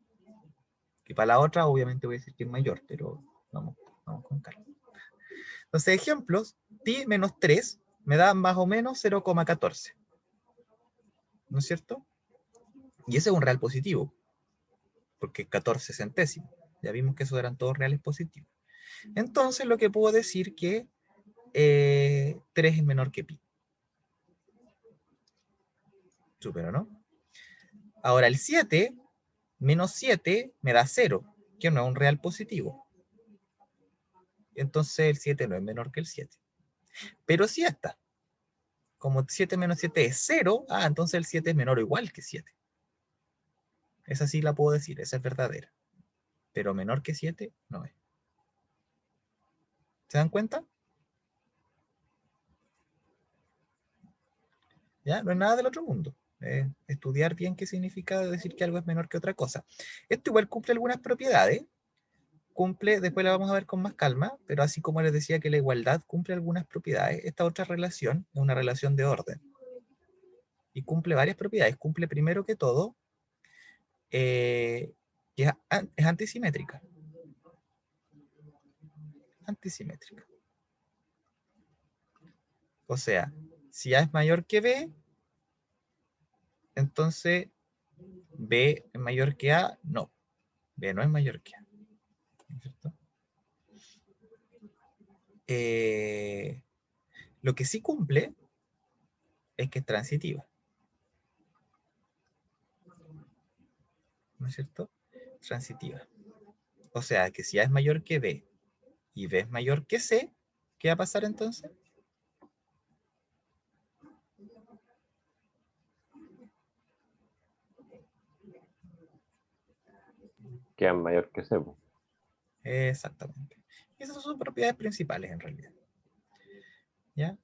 S1: Y para la otra, obviamente voy a decir que es mayor, pero vamos con calma. Entonces, ejemplos, pi menos 3 me da más o menos 0,14. ¿No es cierto? Y ese es un real positivo, porque es 14 centésimos. Ya vimos que esos eran todos reales positivos. Entonces, lo que puedo decir que 3 es menor que pi. Súper, ¿no? Ahora, el 7 menos 7 me da 0, que no es un real positivo. Entonces el 7 no es menor que el 7. Pero si está. Como 7 menos 7 es 0, entonces el 7 es menor o igual que 7. Esa sí la puedo decir, esa es verdadera. Pero menor que 7 no es. ¿Se dan cuenta? ¿Ya? No es nada del otro mundo. Estudiar bien qué significa decir que algo es menor que otra cosa. Esto igual cumple algunas propiedades. Cumple, después la vamos a ver con más calma, pero así como les decía que la igualdad cumple algunas propiedades, esta otra relación es una relación de orden. Y cumple varias propiedades. Cumple primero que todo, que es antisimétrica. Antisimétrica. O sea, si A es mayor que B, entonces B es mayor que A. No, B no es mayor que A. ¿Cierto? Lo que sí cumple es que es transitiva. ¿No es cierto? Transitiva. O sea, que si A es mayor que B y B es mayor que C, ¿qué va a pasar entonces?
S2: Que es mayor que C.
S1: Exactamente. Esas son sus propiedades principales en realidad. ¿Ya?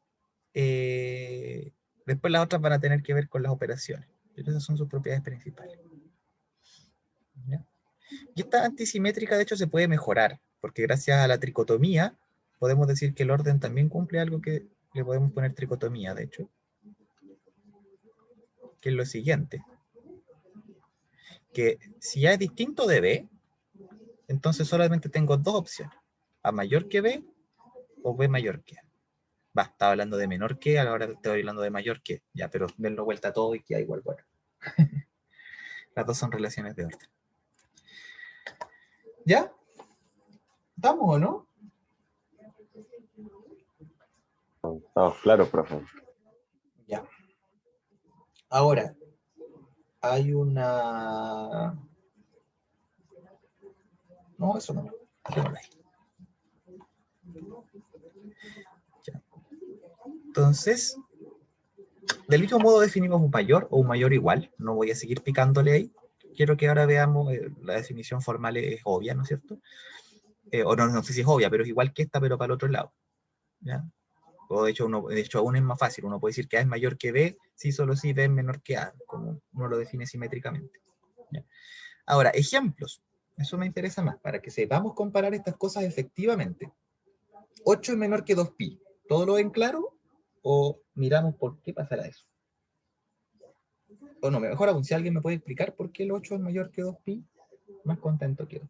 S1: Después las otras van a tener que ver con las operaciones. Pero esas son sus propiedades principales. ¿Ya? Y esta antisimétrica, de hecho, se puede mejorar, porque gracias a la tricotomía, podemos decir que el orden también cumple algo que le podemos poner tricotomía, de hecho, que es lo siguiente, que si A es distinto de B, entonces solamente tengo dos opciones, A mayor que B o B mayor que A. Estaba hablando de menor que, ahora estoy hablando de mayor que, ya, pero denlo vuelta a todo y queda igual, bueno. Las dos son relaciones de orden. ¿Ya? ¿Estamos o no?
S2: Estamos claros, profe.
S1: Ya. Ahora, hay una... No, eso no. Dejémoslo ahí. Ya. Entonces, del mismo modo definimos un mayor o un mayor igual. No voy a seguir picándole ahí. Quiero que ahora veamos, la definición formal es obvia, ¿no es cierto? O no, no sé si es obvia, pero es igual que esta, pero para el otro lado. ¿Ya? O de hecho aún es más fácil. Uno puede decir que A es mayor que B, si solo si B es menor que A, como uno lo define simétricamente. ¿Ya? Ahora, ejemplos. Eso me interesa más, para que sepamos comparar estas cosas efectivamente. 8 es menor que 2pi. ¿Todo lo ven claro? ¿O miramos por qué pasará eso? O no, mejor aún, si alguien me puede explicar por qué el 8 es mayor que 2pi, más contento quedo.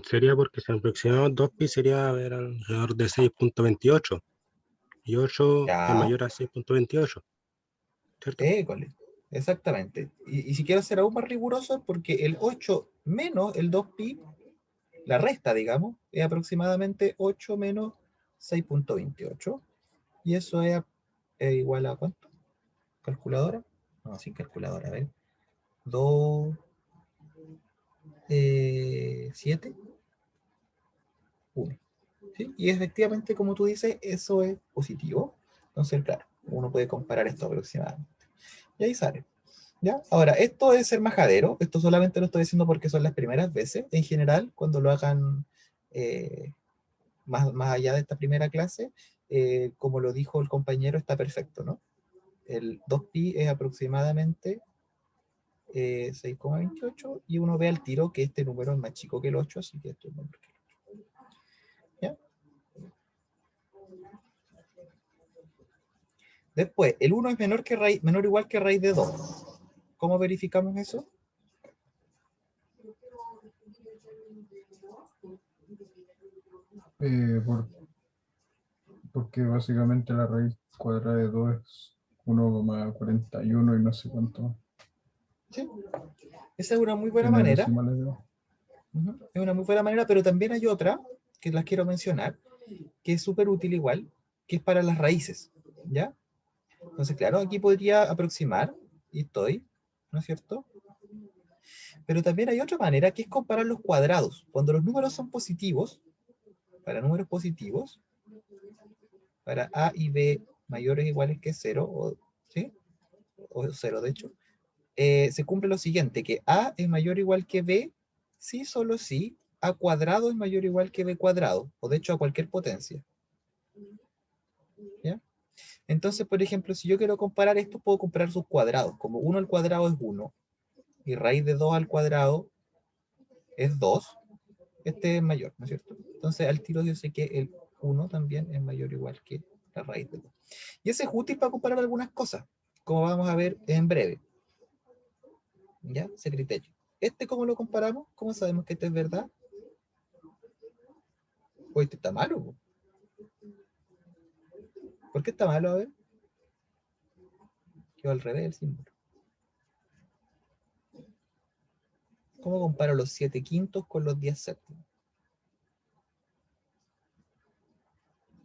S5: Sería porque si aproximamos 2pi sería a ver, alrededor de 6.28 y 8 es
S1: Ya,
S5: mayor a 6.28, ¿cierto?
S1: école, exactamente. Y si quiero ser aún más riguroso, porque el 8 menos el 2pi, la resta, digamos, es aproximadamente 8 menos 6.28. Y eso es igual a ¿cuánto? ¿Calculadora? No, sin calculadora, a ver. 2, 7, 1. ¿Sí? Y efectivamente, como tú dices, eso es positivo. Entonces, claro, uno puede comparar esto aproximadamente. Y ahí sale. ¿Ya? Ahora, esto es ser majadero. Esto solamente lo estoy diciendo porque son las primeras veces. En general, cuando lo hagan más allá de esta primera clase, como lo dijo el compañero, está perfecto, ¿no? El 2pi es aproximadamente 6,28 y uno ve al tiro que este número es más chico que el 8, así que esto es menor que el 8. ¿Ya? Después, el 1 es menor o igual que raíz de 2. ¿Cómo verificamos eso?
S6: Porque básicamente la raíz cuadrada de 2 es 1,41 y no sé cuánto.
S1: ¿Sí? Esa es una muy buena
S6: Tiene
S1: manera.
S6: decimales de 2.
S1: Es una muy buena manera, pero también hay otra que las quiero mencionar, que es súper útil igual, que es para las raíces. ¿Ya? Entonces, claro, aquí podría aproximar, y estoy, ¿no es cierto? Pero también hay otra manera, que es comparar los cuadrados. Cuando los números son positivos, para números positivos, para A y B mayores o iguales que 0, ¿sí? O 0 de hecho, se cumple lo siguiente, que A es mayor o igual que B, sí, solo si A cuadrado es mayor o igual que B cuadrado, o de hecho a cualquier potencia. ¿Ya? Entonces, por ejemplo, si yo quiero comparar esto, puedo comparar sus cuadrados. Como 1 al cuadrado es 1, y raíz de 2 al cuadrado es 2, este es mayor, ¿no es cierto? Entonces, al tiro yo sé que el 1 también es mayor o igual que la raíz de 2. Y ese es útil para comparar algunas cosas, como vamos a ver en breve. ¿Ya? Ese criterio. ¿Cómo lo comparamos? ¿Cómo sabemos que este es verdad? ¿O este está malo? ¿Por qué está malo? A ver. Quedó al revés el símbolo. ¿Cómo comparo los 7/5 con los 10/7?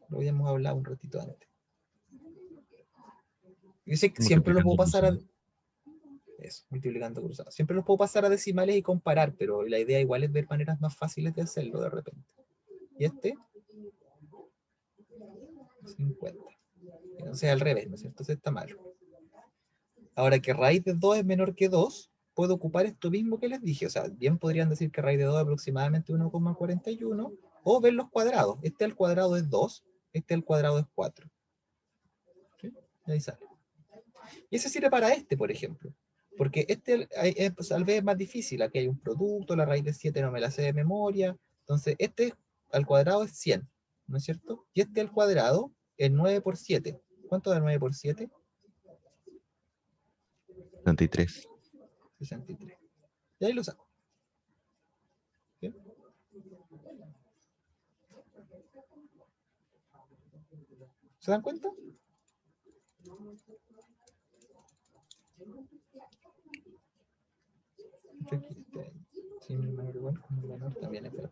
S1: Lo habíamos hablado un ratito antes. Yo sé que siempre lo puedo pasar a... Eso, multiplicando cruzados. Siempre los puedo pasar a decimales y comparar, pero la idea igual es ver maneras más fáciles de hacerlo de repente. ¿Y este? 50. Entonces al revés, ¿no es cierto? Entonces está malo. Ahora que raíz de 2 es menor que 2, puedo ocupar esto mismo que les dije. O sea, bien podrían decir que raíz de 2 es aproximadamente 1,41, o ver los cuadrados. Este al cuadrado es 2, este al cuadrado es 4. ¿Sí? Y ahí sale. Y ese sirve para este, por ejemplo. Porque este tal vez es más difícil. Aquí hay un producto, la raíz de 7 no me la sé de memoria. Entonces, este al cuadrado es 100, ¿no es cierto? Y este al cuadrado es 9 por 7. ¿Cuánto da 9 por 7?
S3: 33.
S1: 63. Y ahí lo saco. ¿Sí? ¿Se dan cuenta? También es verdad.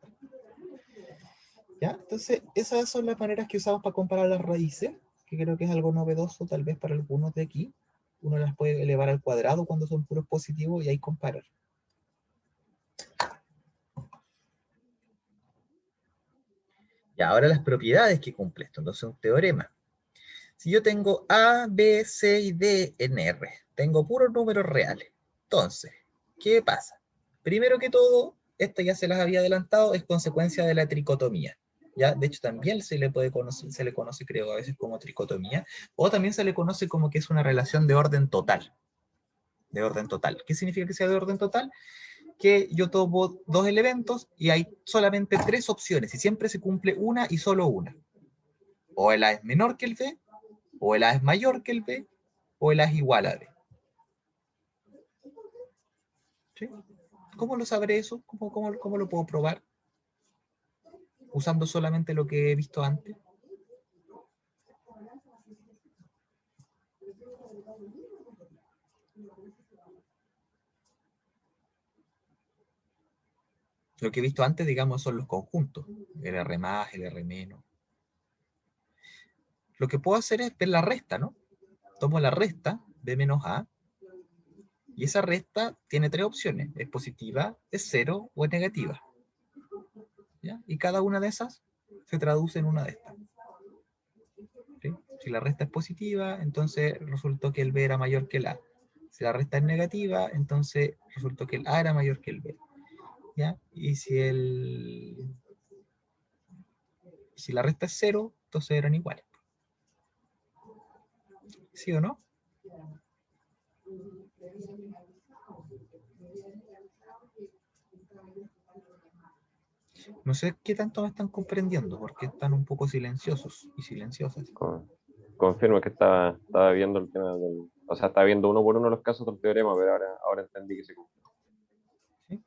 S1: ¿Ya? Entonces, esas son las maneras que usamos para comparar las raíces, que creo que es algo novedoso tal vez para algunos de aquí. Uno las puede elevar al cuadrado cuando son puros positivos y ahí comparar. Y ahora las propiedades que cumple esto. Entonces, un teorema. Si yo tengo A, B, C y D en R, tengo puros números reales. Entonces, ¿qué pasa? Primero que todo, esto ya se las había adelantado, es consecuencia de la tricotomía. ¿Ya? De hecho, también se le conoce, creo, a veces como tricotomía, o también se le conoce como que es una relación de orden total. De orden total. ¿Qué significa que sea de orden total? Que yo tomo dos elementos y hay solamente tres opciones, y siempre se cumple una y solo una. O el A es menor que el B, o el A es mayor que el B, o el A es igual a B. ¿Sí? ¿Cómo lo sabré eso? ¿Cómo lo puedo probar? Usando solamente lo que he visto antes. Lo que he visto antes, digamos, son los conjuntos. El R más, el R menos. Lo que puedo hacer es ver la resta, ¿no? Tomo la resta, B menos A, y esa resta tiene tres opciones. Es positiva, es cero o es negativa. ¿Ya? Y cada una de esas se traduce en una de estas. ¿Sí? Si la resta es positiva, entonces resultó que el B era mayor que el A. Si la resta es negativa, entonces resultó que el A era mayor que el B. ¿Ya? Y si la resta es cero, entonces eran iguales. ¿Sí o no? No sé qué tanto me están comprendiendo, porque están un poco silenciosos y silenciosas.
S2: Confirmo que estaba viendo el tema del... O sea, estaba viendo uno por uno los casos del teorema, pero ahora entendí que se cumple.
S1: ¿Sí?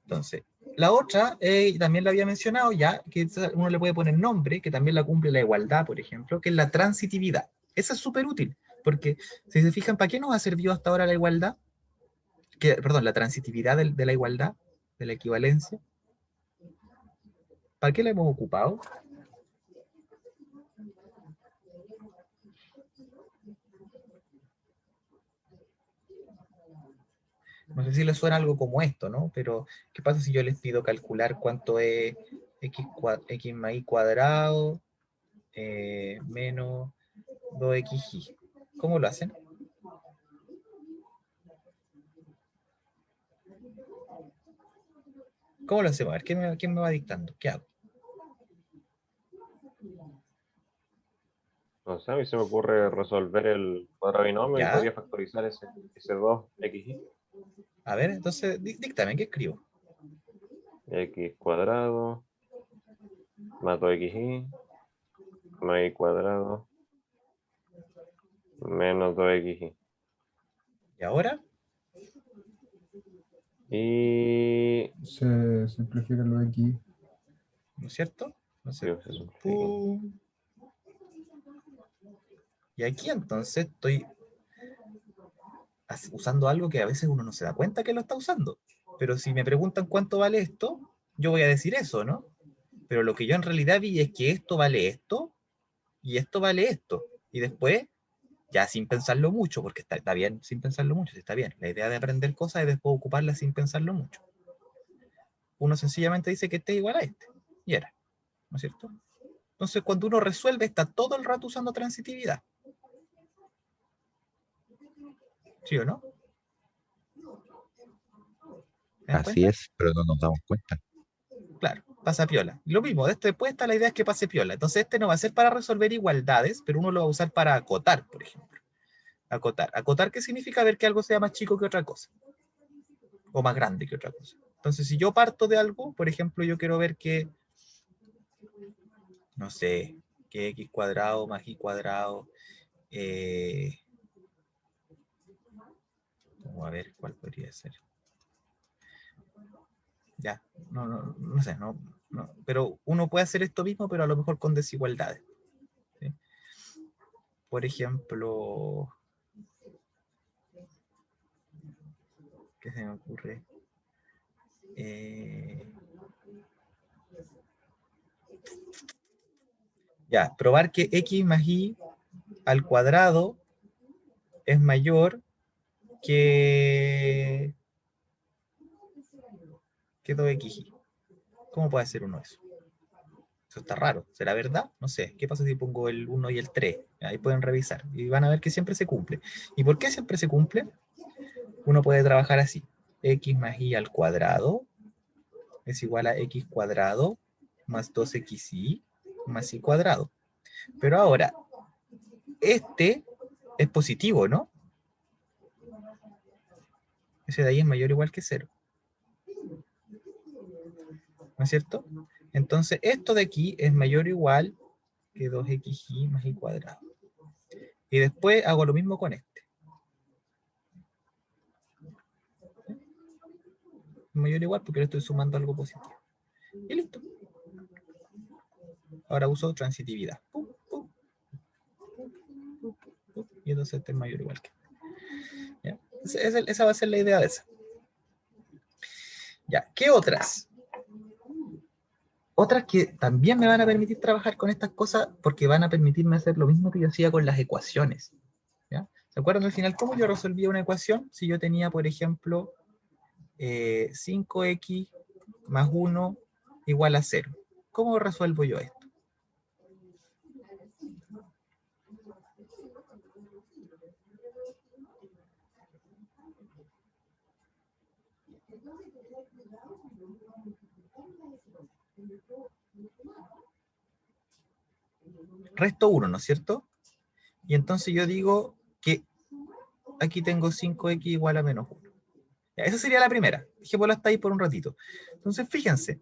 S1: Entonces, la otra, también la había mencionado ya, que uno le puede poner nombre, que también la cumple la igualdad, por ejemplo, que es la transitividad. Esa es súper útil, porque si se fijan, ¿para qué nos ha servido hasta ahora la igualdad? Perdón, la transitividad de la igualdad, de la equivalencia. ¿Para qué la hemos ocupado? No sé si les suena algo como esto, ¿no? Pero, ¿qué pasa si yo les pido calcular cuánto es x más y cuadrado menos 2xy? ¿Cómo lo hacen? ¿Cómo lo hacemos? A ver, ¿quién me va dictando? ¿Qué hago?
S2: No sé, a mí se me ocurre resolver el cuadrado binomio y
S1: ¿Ya?
S2: podría factorizar ese 2xy.
S1: A ver, entonces, díctame, ¿qué escribo?
S2: X cuadrado más 2xy más y cuadrado menos 2xy.
S1: ¿Y ahora?
S2: Y...
S6: Se simplifica lo X.
S1: ¿No es cierto? Entonces,
S2: Dios, eso.
S1: pum. Y aquí entonces estoy usando algo que a veces uno no se da cuenta que lo está usando. Pero si me preguntan cuánto vale esto, yo voy a decir eso, ¿no? Pero lo que yo en realidad vi es que esto vale esto y esto vale esto. Y después, ya sin pensarlo mucho, porque está bien sin pensarlo mucho, está bien. La idea de aprender cosas es después ocuparlas sin pensarlo mucho. Uno sencillamente dice que este es igual a este. Y era. ¿no es cierto? Entonces, cuando uno resuelve, está todo el rato usando transitividad. ¿Sí o no? ¿Se dan
S3: Así
S1: cuenta?
S3: es, pero no nos damos cuenta.
S1: Claro, pasa piola. Lo mismo, después está la idea es que pase piola. Entonces, este no va a ser para resolver igualdades, pero uno lo va a usar para acotar, por ejemplo. Acotar. Acotar, ¿qué significa? Ver que algo sea más chico que otra cosa. O más grande que otra cosa. Entonces, si yo parto de algo, por ejemplo, yo quiero ver que, no sé, que x cuadrado más y cuadrado, vamos a ver cuál podría ser. Ya, no sé, no, pero uno puede hacer esto mismo, pero a lo mejor con desigualdades. ¿Sí? Por ejemplo, ¿qué se me ocurre? Ya, probar que x más y al cuadrado es mayor que 2xy. ¿Cómo puede ser uno eso? Eso está raro. ¿Será verdad? No sé. ¿Qué pasa si pongo el 1 y el 3? Ahí pueden revisar. Y van a ver que siempre se cumple. ¿Y por qué siempre se cumple? Uno puede trabajar así. X más y al cuadrado es igual a x cuadrado más 2xy más y cuadrado. Pero ahora, este es positivo, ¿no? Ese de ahí es mayor o igual que 0. ¿No es cierto? Entonces, esto de aquí es mayor o igual que 2xy más y cuadrado. Y después hago lo mismo con este. Mayor o igual porque le estoy sumando algo positivo. Y listo. Ahora uso transitividad. Pum, pum, pum, pum, y entonces este es mayor o igual que. ¿Ya? Esa va a ser la idea de esa. Ya, ¿qué otras? Otras que también me van a permitir trabajar con estas cosas porque van a permitirme hacer lo mismo que yo hacía con las ecuaciones. ¿Ya? ¿Se acuerdan al final cómo yo resolvía una ecuación? Si yo tenía, por ejemplo, 5x más 1 igual a 0. ¿Cómo resuelvo yo esto? Resto 1, ¿no es cierto? Y entonces yo digo que aquí tengo 5x igual a menos 1. Ya, esa sería la primera. Dejémosla hasta ahí por un ratito. Entonces, fíjense.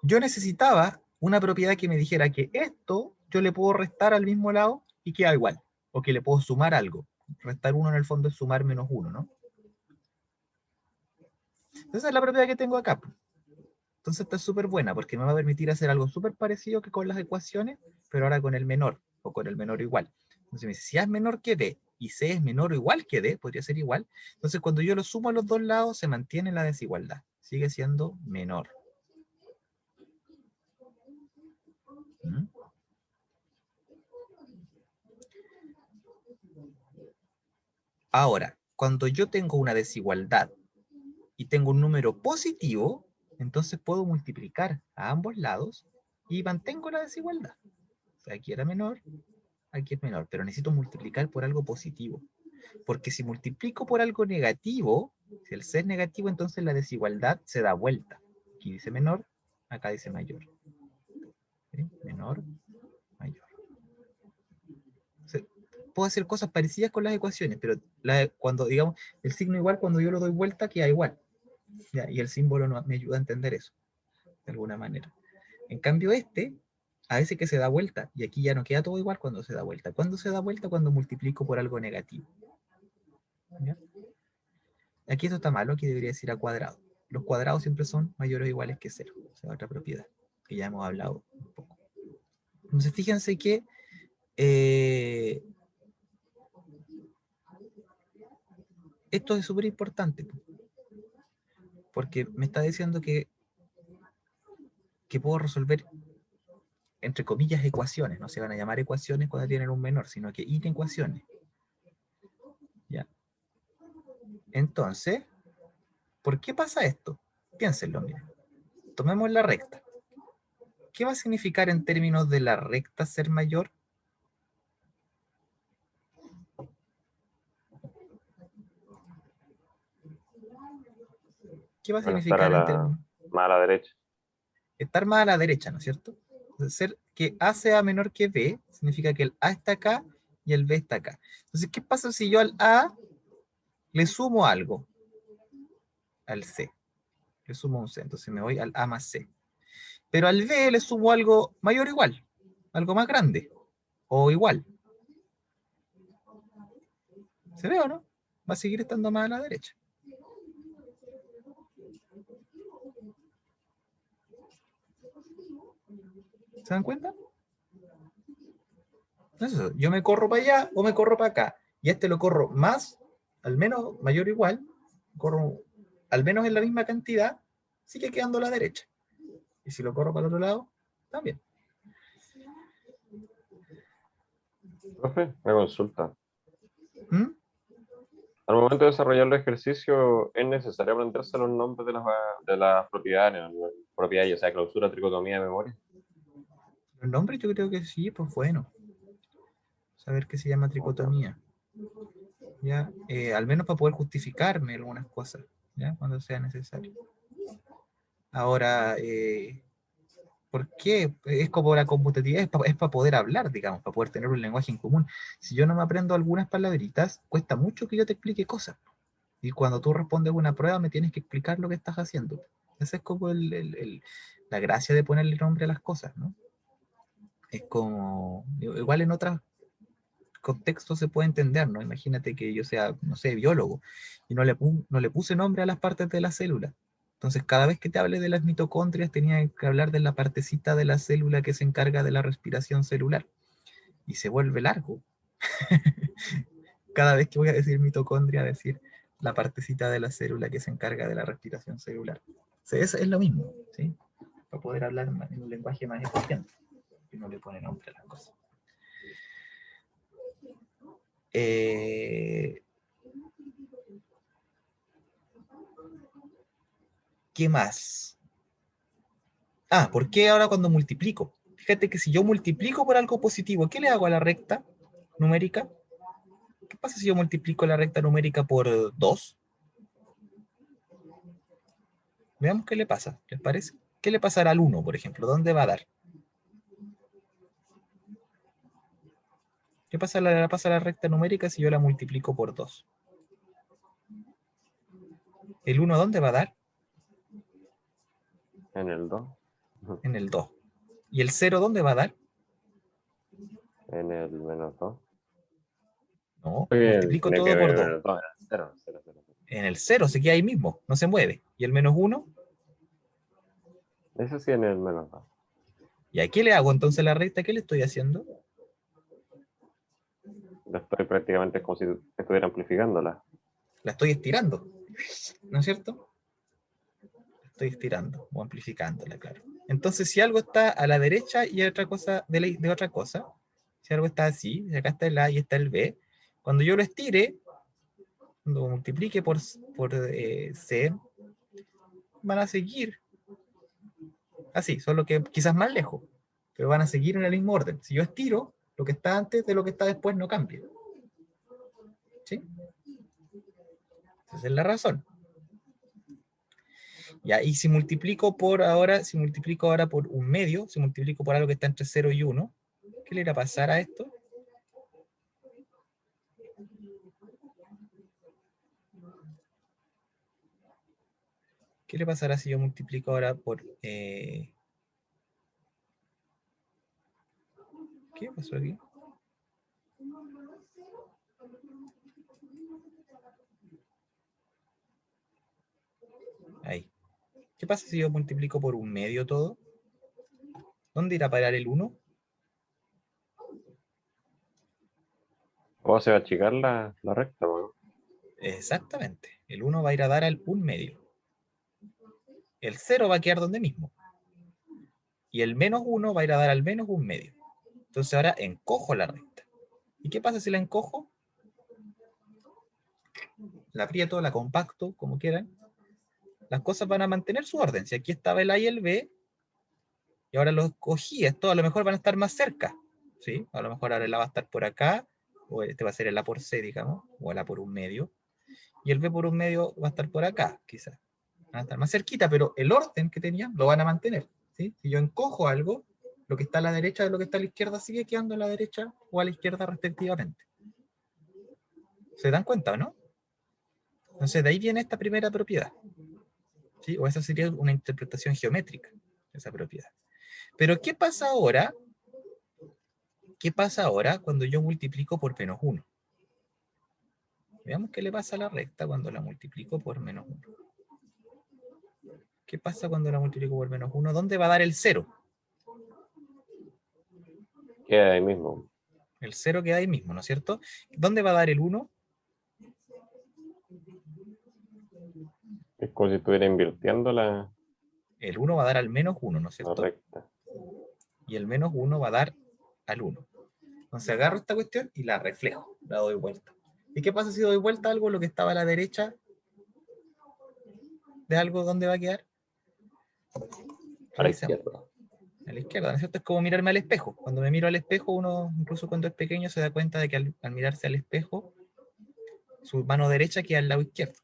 S1: Yo necesitaba una propiedad que me dijera que esto yo le puedo restar al mismo lado y queda igual. O que le puedo sumar algo. Restar 1 en el fondo es sumar menos 1, ¿no? Esa es la propiedad que tengo acá. Entonces esta es súper buena porque me va a permitir hacer algo súper parecido que con las ecuaciones, pero ahora con el menor o con el menor o igual. Entonces me dice, si A es menor que D y C es menor o igual que D, podría ser igual. Entonces cuando yo lo sumo a los dos lados se mantiene la desigualdad. Sigue siendo menor. ¿Mm? Ahora, cuando yo tengo una desigualdad y tengo un número positivo, entonces puedo multiplicar a ambos lados y mantengo la desigualdad. O sea, aquí era menor, aquí es menor, pero necesito multiplicar por algo positivo. Porque si multiplico por algo negativo, si el C es negativo, entonces la desigualdad se da vuelta. Aquí dice menor, acá dice mayor. ¿Sí? Menor, mayor. O sea, puedo hacer cosas parecidas con las ecuaciones, pero cuando, digamos, el signo igual, cuando yo lo doy vuelta, queda igual. ¿Ya? Y el símbolo me ayuda a entender eso, de alguna manera. En cambio a veces que se da vuelta, y aquí ya no queda todo igual cuando se da vuelta. ¿Cuándo se da vuelta? Cuando multiplico por algo negativo. ¿Ya? Aquí esto está malo, aquí debería decir a cuadrado. Los cuadrados siempre son mayores o iguales que 0. O sea, otra propiedad que ya hemos hablado un poco. Entonces, fíjense que esto es súper importante porque me está diciendo que puedo resolver, entre comillas, ecuaciones. No se van a llamar ecuaciones cuando tienen un menor, sino que inecuaciones. ¿Ya? Entonces, ¿por qué pasa esto? Piénsenlo, miren. tomemos la recta. ¿Qué va a significar en términos de la recta ser mayor? ¿Qué va a
S2: Bueno, estar
S1: significar en términos?
S2: más a la derecha.
S1: Estar más a la derecha, ¿no es cierto? Entonces, ser que A sea menor que B, significa que el A está acá y el B está acá. Entonces, ¿qué pasa si yo al A le sumo algo? Al C. Le sumo un C, entonces me voy al A más C. Pero al B le sumo algo mayor o igual, algo más grande, o igual. ¿Se ve o no? Va a seguir estando más a la derecha. ¿Se dan cuenta? Eso, yo me corro para allá o me corro para acá. Y a este lo corro más, al menos mayor o igual, corro al menos en la misma cantidad, sigue quedando a la derecha. Y si lo corro para el otro lado, también.
S2: Profe, una consulta.
S1: ¿Mm?
S2: Al momento de desarrollar el ejercicio, ¿es necesario aprenderse los nombres de las propiedades, ¿no? Propiedades, o sea, clausura, tricotomía de memoria?
S1: Los nombres yo creo que sí, pues bueno. Saber qué se llama tricotomía. ¿Ya? Al menos para poder justificarme algunas cosas, ¿ya? Cuando sea necesario. Ahora, ¿por qué? Es como la computatividad, es para poder hablar, digamos, para poder tener un lenguaje en común. Si yo no me aprendo algunas palabritas, cuesta mucho que yo te explique cosas. Y cuando tú respondes una prueba, me tienes que explicar lo que estás haciendo. Esa es como la gracia de ponerle nombre a las cosas, ¿no? Es como, igual en otros contextos se puede entender, ¿no? Imagínate que yo sea, no sé, biólogo, y no le puse nombre a las partes de la célula. Entonces, cada vez que te hable de las mitocondrias, tenía que hablar de la partecita de la célula que se encarga de la respiración celular. Y se vuelve largo. Cada vez que voy a decir mitocondria, decir la partecita de la célula que se encarga de la respiración celular. Sí, es lo mismo, ¿sí? Para poder hablar en un lenguaje más eficiente, que no le pone nombre a las cosas. ¿Qué más? Ah, ¿por qué ahora cuando multiplico? Fíjate que si yo multiplico por algo positivo, ¿qué le hago a la recta numérica? ¿Qué pasa si yo multiplico la recta numérica por 2? Veamos qué le pasa, ¿les parece? ¿Qué le pasará al 1, por ejemplo? ¿Dónde va a dar? ¿Qué pasa a la recta numérica si yo la multiplico por 2? ¿El 1 dónde va a dar?
S2: En el 2.
S1: En el 2. ¿Y el 0 dónde va a dar?
S2: En el menos 2.
S1: No, multiplico
S2: Tiene que
S1: todo
S2: ver
S1: por
S2: en
S1: 2.
S2: el 2, en el 0, 0, 0.
S1: En el 0 se queda ahí mismo, no se mueve. ¿Y el menos 1?
S2: Ese sí en el menos 2.
S1: ¿Y a qué le hago entonces la recta? ¿Qué le estoy haciendo?
S2: Estoy prácticamente como si estuviera amplificándola.
S1: La estoy estirando, ¿no es cierto? La estoy estirando o amplificándola, claro. Entonces, si algo está a la derecha y hay otra cosa de otra cosa, si algo está así, acá está el A y está el B, cuando yo lo estire, cuando multiplique por C, van a seguir así, solo que quizás más lejos, pero van a seguir en el mismo orden. Si yo estiro, lo que está antes de lo que está después no cambia. ¿Sí? Esa es la razón. Ya, y si multiplico ahora por un medio, si multiplico por algo que está entre 0 y 1, ¿qué le irá a pasar a esto? ¿Qué le pasará si yo multiplico ahora por... ¿Qué pasó aquí? Ahí. ¿Qué pasa si yo multiplico por un medio todo? ¿Dónde irá a parar el 1?
S2: ¿Cómo se va a achicar la recta? Bueno?
S1: Exactamente. El 1 va a ir a dar al 1 medio. El 0 va a quedar donde mismo. Y el menos 1 va a ir a dar al menos 1 medio. Entonces ahora encojo la recta. ¿Y qué pasa si la encojo? La aprieto, la compacto, como quieran. las cosas van a mantener su orden. Si aquí estaba el A y el B, y ahora los cogí, esto a lo mejor van a estar más cerca, ¿sí? A lo mejor ahora el A va a estar por acá, o este va a ser el A por C, digamos, o el A por un medio, y el B por un medio va a estar por acá, quizás. Van a estar más cerquita, pero el orden que tenían lo van a mantener, ¿sí? Si yo encojo algo, lo que está a la derecha de lo que está a la izquierda sigue quedando a la derecha o a la izquierda respectivamente. ¿Se dan cuenta o no? Entonces de ahí viene esta primera propiedad, ¿sí? O esa sería una interpretación geométrica de esa propiedad. Pero ¿qué pasa ahora? ¿Qué pasa ahora cuando yo multiplico por menos 1? Veamos qué le pasa a la recta cuando la multiplico por menos 1. ¿Qué pasa cuando la multiplico por menos 1? ¿Dónde va a dar el 0?
S2: Queda ahí mismo.
S1: El 0 queda ahí mismo, ¿no es cierto? ¿Dónde va a dar el 1?
S2: Es como si estuviera invirtiendo la
S1: El 1 va a dar al menos 1, ¿no es cierto?
S2: recta.
S1: Y el menos 1 va a dar al 1. Entonces agarro esta cuestión y la reflejo, la doy vuelta. ¿Y qué pasa si doy vuelta a algo, lo que estaba a la derecha de algo, dónde va a quedar?
S2: A la
S1: Revisemos.
S2: izquierda.
S1: A la izquierda, ¿no es cierto? Es como mirarme al espejo. Cuando me miro al espejo, uno, incluso cuando es pequeño, se da cuenta de que al mirarse al espejo, su mano derecha queda al lado izquierdo.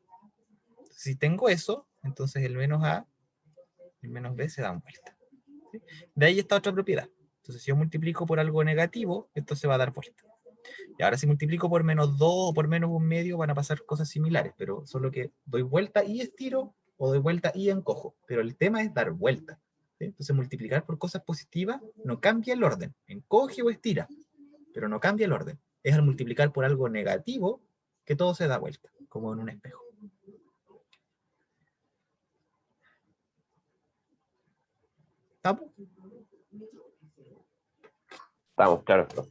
S1: Si tengo eso, entonces el menos A y el menos B se dan vuelta. ¿Sí? De ahí está otra propiedad. Entonces si yo multiplico por algo negativo, esto se va a dar vuelta. Y ahora si multiplico por menos 2 o por menos un medio, van a pasar cosas similares, pero solo que doy vuelta y estiro, o doy vuelta y encojo. Pero el tema es dar vuelta. ¿Sí? Entonces multiplicar por cosas positivas no cambia el orden. Encoge o estira, pero no cambia el orden. Es al multiplicar por algo negativo que todo se da vuelta, como en un espejo. ¿Tapo?
S2: Estamos claros.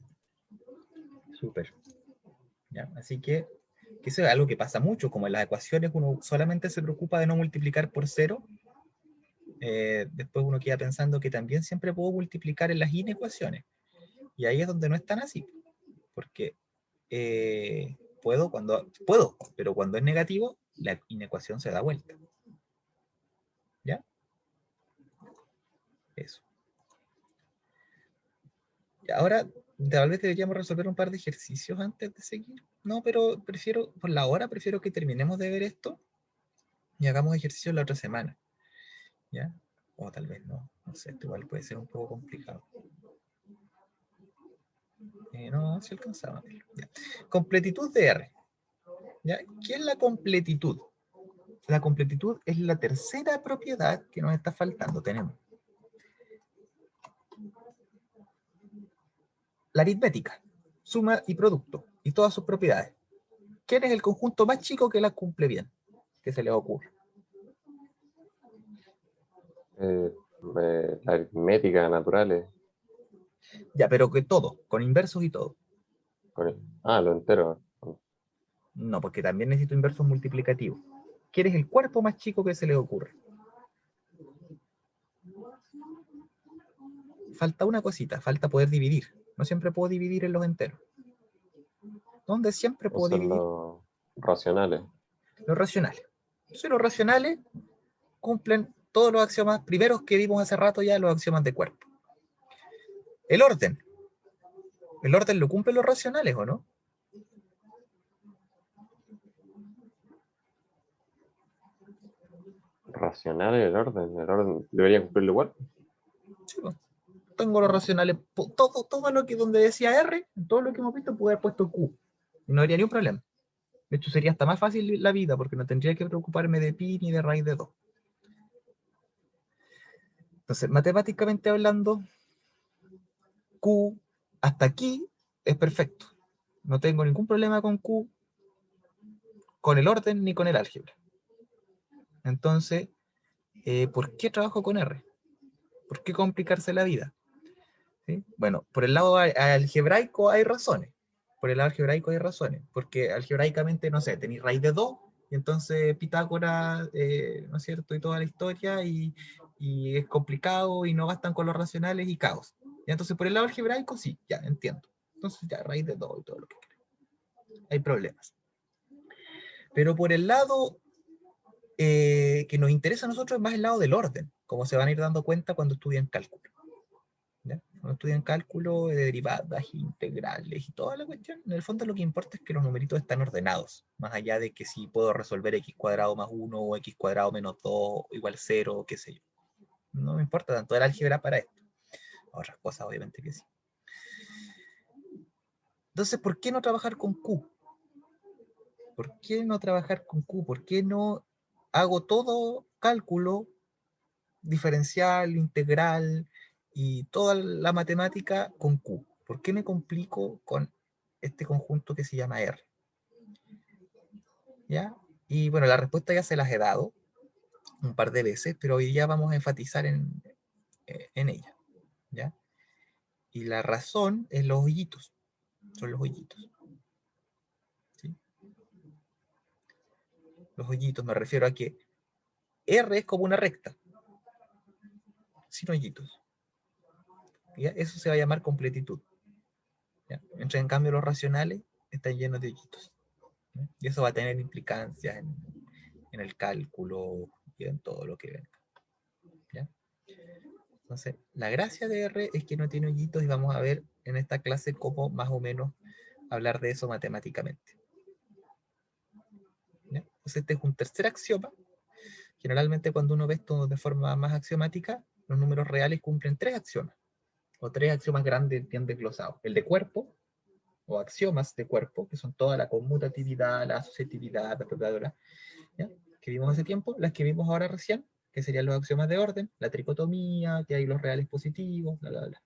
S1: Súper. ¿Ya? Así que eso es algo que pasa mucho, como en las ecuaciones uno solamente se preocupa de no multiplicar por 0, después uno queda pensando que también siempre puedo multiplicar en las inecuaciones. Y ahí es donde no es tan así, porque puedo, pero cuando es negativo, la inecuación se da vuelta. ¿Ya? Eso. Y ahora, tal vez deberíamos resolver un par de ejercicios antes de seguir. No, pero prefiero, por la hora, prefiero que terminemos de ver esto y hagamos ejercicios la otra semana. ¿Ya? O tal vez no. No sé, esto igual puede ser un poco complicado. No, si alcanzaba. Ya. Completitud de R. ¿Ya? ¿Qué es la completitud? La completitud es la tercera propiedad que nos está faltando. Tenemos la aritmética, suma y producto, y todas sus propiedades. ¿Quién es el conjunto más chico que la cumple bien? ¿Qué se les ocurre?
S2: La aritmética naturales.
S1: Ya, pero que todo, con inversos y todo.
S2: Lo entero.
S1: No, porque también necesito inversos multiplicativos. ¿Quién es el cuarto más chico que se les ocurre? Falta una cosita, falta poder dividir. No siempre puedo dividir en los enteros. ¿Dónde siempre puedo
S2: Son
S1: dividir?
S2: los racionales.
S1: Los racionales. Entonces los racionales cumplen todos los axiomas primeros que vimos hace rato ya, los axiomas de cuerpo. El orden. ¿El orden lo cumplen los racionales o no?
S2: Racionales, el orden debería cumplirlo igual.
S1: Sí, pues. Tengo los racionales, todo lo que donde decía R, todo lo que hemos visto, pude haber puesto Q. Y no habría ni un problema. De hecho, sería hasta más fácil la vida, porque no tendría que preocuparme de pi ni de raíz de 2. Entonces, matemáticamente hablando, Q hasta aquí es perfecto. No tengo ningún problema con Q, con el orden, ni con el álgebra. Entonces, ¿por qué trabajo con R? ¿Por qué complicarse la vida? ¿Sí? Bueno, por el lado algebraico hay razones. Por el lado algebraico hay razones. Porque algebraicamente, no sé, tenéis raíz de 2, y entonces Pitágoras, ¿no es cierto? Y toda la historia, y es complicado, y no bastan con los racionales, y caos. Y entonces, por el lado algebraico, sí, ya, entiendo. Entonces, ya, raíz de 2 y todo lo que quieras. Hay problemas. Pero por el lado que nos interesa a nosotros es más el lado del orden, como se van a ir dando cuenta cuando estudian cálculo. ¿Ya? Cuando estudian cálculo de derivadas, integrales y toda la cuestión, en el fondo lo que importa es que los numeritos están ordenados, más allá de que si puedo resolver x cuadrado más 1 o x cuadrado menos 2 igual 0, qué sé yo. No me importa tanto el álgebra para esto. Otras cosas obviamente que sí. Entonces, ¿por qué no trabajar con Q? ¿Por qué no trabajar con Q? ¿Por qué no hago todo cálculo diferencial, integral y toda la matemática con Q? ¿Por qué me complico con este conjunto que se llama R? ¿Ya? Y bueno, la respuesta ya se las he dado un par de veces, pero hoy día vamos a enfatizar en ella. ¿Ya? Y la razón es los hoyitos. Son los hoyitos. ¿Sí? Los hoyitos, me refiero a que R es como una recta, sin hoyitos. ¿Ya? Eso se va a llamar completitud. ¿Ya? Mientras en cambio los racionales están llenos de hoyitos. ¿Ya? Y eso va a tener implicancias en el cálculo y en todo lo que venga. ¿Ya? Entonces, la gracia de R es que no tiene hoyitos y vamos a ver en esta clase cómo más o menos hablar de eso matemáticamente. ¿Ya? Entonces, este es un tercer axioma. Generalmente cuando uno ve esto de forma más axiomática, los números reales cumplen tres axiomas, o tres axiomas grandes bien desglosados. El de cuerpo, o axiomas de cuerpo, que son toda la conmutatividad, la asociatividad, la propiedad, ¿ya? Que vimos hace tiempo, las que vimos ahora recién, que serían los axiomas de orden, la tricotomía, que hay los reales positivos, bla, bla, bla.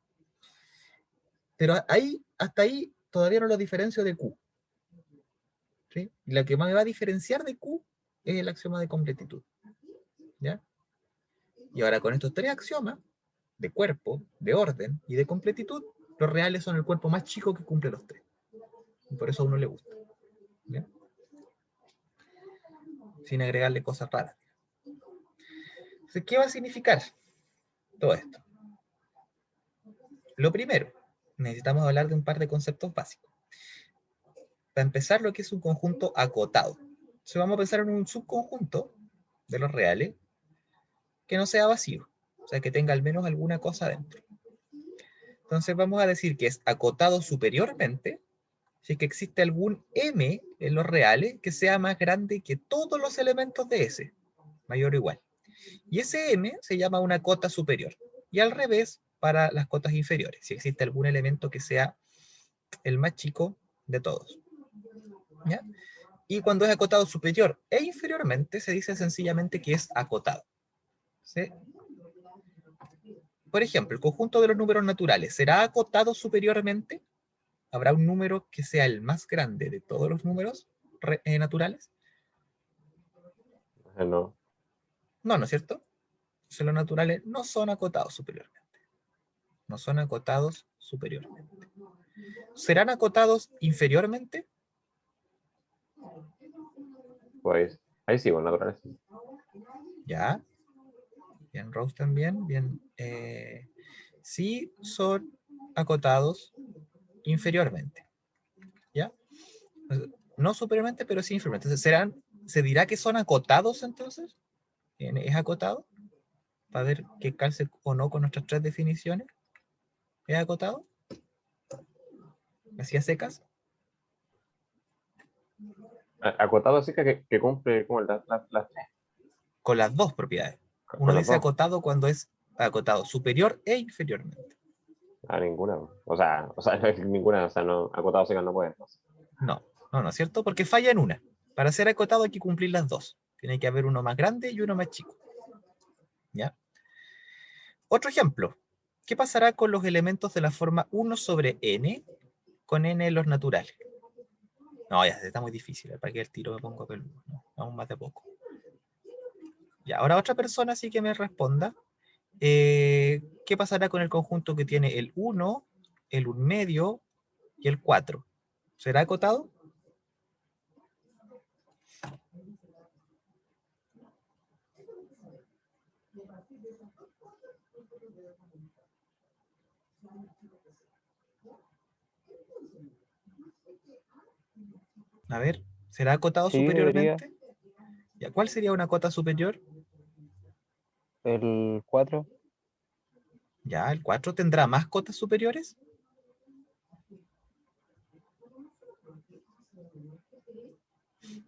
S1: Pero ahí, hasta ahí, todavía no lo diferencio de Q. ¿Sí? Y lo que más me va a diferenciar de Q es el axioma de completitud. ¿Ya? Y ahora con estos tres axiomas, de cuerpo, de orden y de completitud, los reales son el cuerpo más chico que cumple los tres. Y por eso a uno le gusta. ¿Ya? Sin agregarle cosas raras. Entonces, ¿qué va a significar todo esto? Lo primero, necesitamos hablar de un par de conceptos básicos. Para empezar, lo que es un conjunto acotado. Entonces vamos a pensar en un subconjunto de los reales que no sea vacío, o sea, que tenga al menos alguna cosa dentro. Entonces vamos a decir que es acotado superiormente si es que existe algún m en los reales que sea más grande que todos los elementos de S, mayor o igual. Y ese m se llama una cota superior. Y al revés para las cotas inferiores, si existe algún elemento que sea el más chico de todos. ¿Ya? Y cuando es acotado superior e inferiormente, se dice sencillamente que es acotado. ¿Sí? Por ejemplo, el conjunto de los números naturales, ¿será acotado superiormente? ¿Habrá un número que sea el más grande de todos los números naturales?
S2: No.
S1: No, ¿no es cierto? Entonces los naturales no son acotados superiormente. No son acotados superiormente. ¿Serán acotados inferiormente?
S2: Pues ahí sí, bueno, naturales.
S1: Ya. Bien, Rose también. Bien. Sí son acotados inferiormente. ¿Ya? No superiormente, pero sí inferiormente. Entonces, ¿se dirá que son acotados entonces? ¿Es acotado? Para ver qué calce o no con nuestras tres definiciones. ¿Es acotado? ¿Así a secas?
S2: Acotado así que cumple como las tres.
S1: Con las dos propiedades. Uno
S2: Con las
S1: dice
S2: dos.
S1: acotado cuando es acotado superior e inferiormente.
S2: A ninguna. O sea, no es ninguna, o sea, no, acotado secas no puede.
S1: No, no, ¿es cierto? Porque falla en una. Para ser acotado hay que cumplir las dos. Tiene que haber uno más grande y uno más chico. ¿Ya? Otro ejemplo. ¿Qué pasará con los elementos de la forma 1 sobre n con n en los naturales? No, ya está muy difícil. ¿Para qué el tiro me pongo peludo? No, vamos más de poco. Ya, ahora otra persona sí que me responda. ¿Qué pasará con el conjunto que tiene el 1, el 1 medio y el 4? ¿Será acotado? A ver, ¿será acotado
S2: Sí, debería.
S1: superiormente? ¿Ya? ¿Cuál sería una cota superior?
S7: El 4.
S1: Ya, el 4 tendrá más cotas superiores.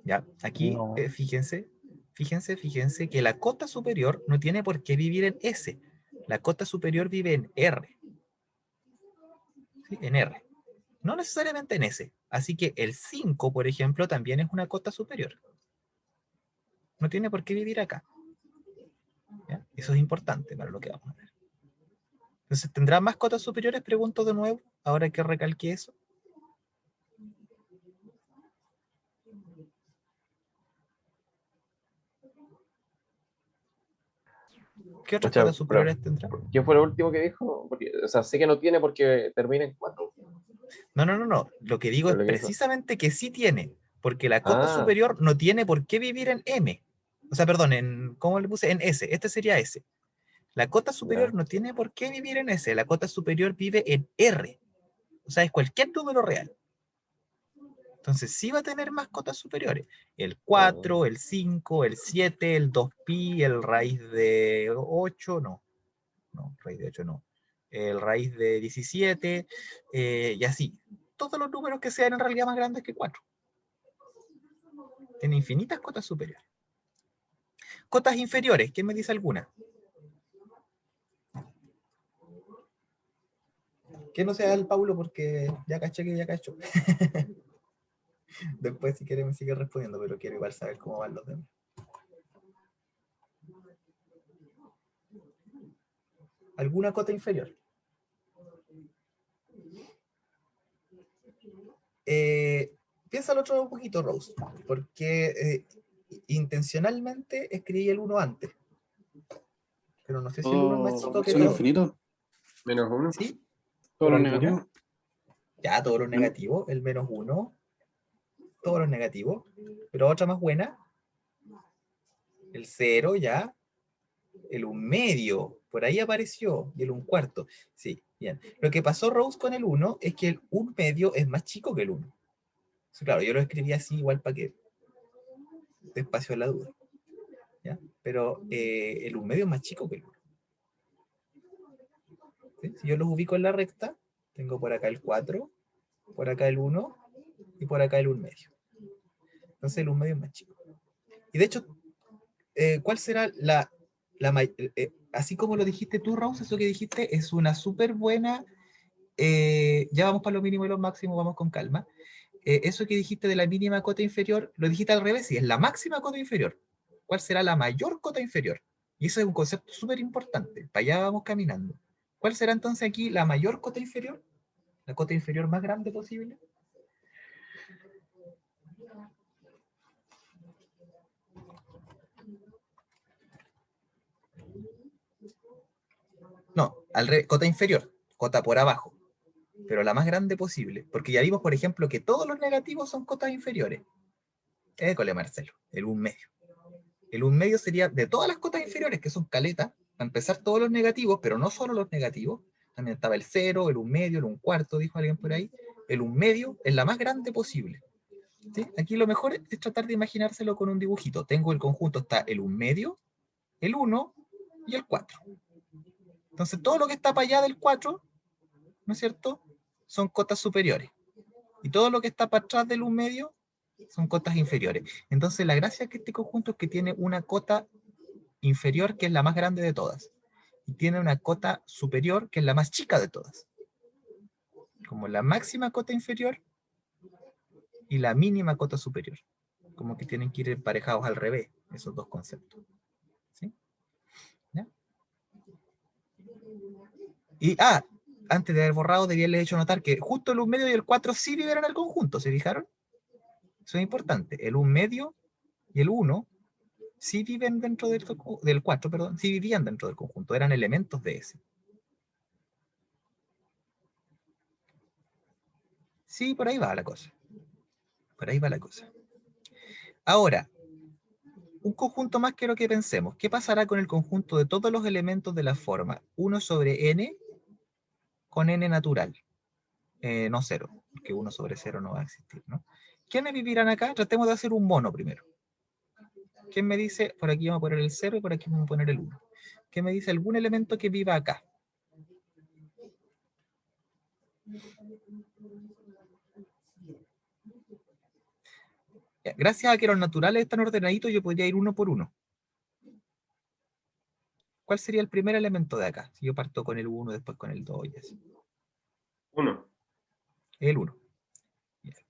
S1: Ya, aquí
S7: No.
S1: fíjense que la cota superior no tiene por qué vivir en S. La cota superior vive en R. ¿Sí? En R. No necesariamente en S. Así que el 5, por ejemplo, también es una cota superior. No tiene por qué vivir acá. ¿Ya? Eso es importante para lo que vamos a ver. Entonces, ¿tendrá más cotas superiores? Pregunto de nuevo, ahora que recalqué eso. ¿Qué otras
S2: Pucha,
S1: cotas superiores tendrá?
S2: ¿qué fue lo último que dijo? Porque, o sea, sé que no tiene porque termina en 4.
S1: No. Lo que digo es
S2: Pero lo que dijo.
S1: precisamente que sí tiene, porque la cota
S2: Ah,
S1: superior no tiene por qué vivir en M. O sea, perdón, ¿cómo le puse? En S. Este sería S. La cota superior
S2: ya.
S1: no tiene por qué vivir en S. La cota superior vive en R. O sea, es cualquier número real. Entonces sí va a tener más cotas superiores. El 4, el 5, el 7, el 2pi, el raíz de 8, no, raíz de 8 no. El raíz de 17, y así. Todos los números que sean en realidad más grandes que 4. Tiene infinitas cotas superiores. Cotas inferiores, ¿quién me dice alguna? Que no sea el Paulo porque ya caché que ya cachó. Después si quiere me sigue respondiendo, pero quiero igual saber cómo van los demás. ¿Alguna cota inferior? Piénsalo otro poquito, Rose, porque intencionalmente escribí el 1 antes. Pero no sé si el 1 es más chico que
S8: ¿Son
S1: todo.
S8: infinitos?
S2: Menos 1.
S1: ¿Sí?
S8: ¿Todo
S1: ¿Por
S8: lo
S1: alguno?
S8: negativo?
S1: Ya, todos los negativos, el menos 1, todos los negativos. Pero otra más buena, el 0 ya, el 1 medio, por ahí apareció, y el 1 cuarto. Sí, bien. Lo que pasó, Rose, con el 1 es que el 1 medio es más chico que el 1. Claro, yo lo escribí así igual para que te espacio a la duda. ¿Ya? Pero el 1 medio es más chico que el 1. ¿Sí? Si yo los ubico en la recta, tengo por acá el 4, por acá el 1 y por acá el 1 medio. Entonces el 1 medio es más chico. Y de hecho, ¿cuál será así como lo dijiste tú, Rose, eso que dijiste es una súper buena, ya vamos para lo mínimo y lo máximo, vamos con calma. Eso que dijiste de la mínima cota inferior, lo dijiste al revés, y es la máxima cota inferior. ¿Cuál será la mayor cota inferior? Y eso es un concepto súper importante. Para allá vamos caminando. ¿Cuál será entonces aquí la mayor cota inferior? ¿La cota inferior más grande posible? No, cota inferior, cota por abajo, pero la más grande posible, porque ya vimos, por ejemplo, que todos los negativos son cotas inferiores. École, Marcelo, el 1 medio. El 1 medio sería de todas las cotas inferiores, que son caletas, para empezar todos los negativos, pero no solo los negativos, también estaba el 0, el 1 medio, el 1 cuarto, dijo alguien por ahí. El 1 medio es la más grande posible. ¿Sí? Aquí lo mejor es tratar de imaginárselo con un dibujito. Tengo el conjunto, está el 1 medio, el 1 y el 4. Entonces todo lo que está para allá del 4, ¿no es cierto?, son cotas superiores. Y todo lo que está para atrás del 1 medio son cotas inferiores. Entonces la gracia de este conjunto es que tiene una cota inferior que es la más grande de todas. Y tiene una cota superior que es la más chica de todas. Como la máxima cota inferior y la mínima cota superior. Como que tienen que ir emparejados al revés, esos dos conceptos. ¿Sí? ¿Ya? Y, antes de haber borrado, debía haberle hecho notar que justo el 1 medio y el 4 sí vivían en el conjunto, ¿se fijaron? Eso es importante. El 1 medio y el 1 sí viven dentro del 4, perdón, sí vivían dentro del conjunto, eran elementos de ese. Sí, por ahí va la cosa. Por ahí va la cosa. Ahora, un conjunto más quiero que pensemos. ¿Qué pasará con el conjunto de todos los elementos de la forma 1 sobre n con n natural? No 0, porque 1 sobre 0 no va a existir, ¿no? ¿Quiénes vivirán acá? Tratemos de hacer un mono primero. ¿Quién me dice? Por aquí vamos a poner el 0 y por aquí vamos a poner el 1. ¿Qué me dice algún elemento que viva acá? Ya, gracias a que los naturales están ordenaditos, yo podría ir uno por uno. ¿Cuál sería el primer elemento de acá? Si yo parto con el 1, después con el 2 y así.
S2: 1.
S1: El 1.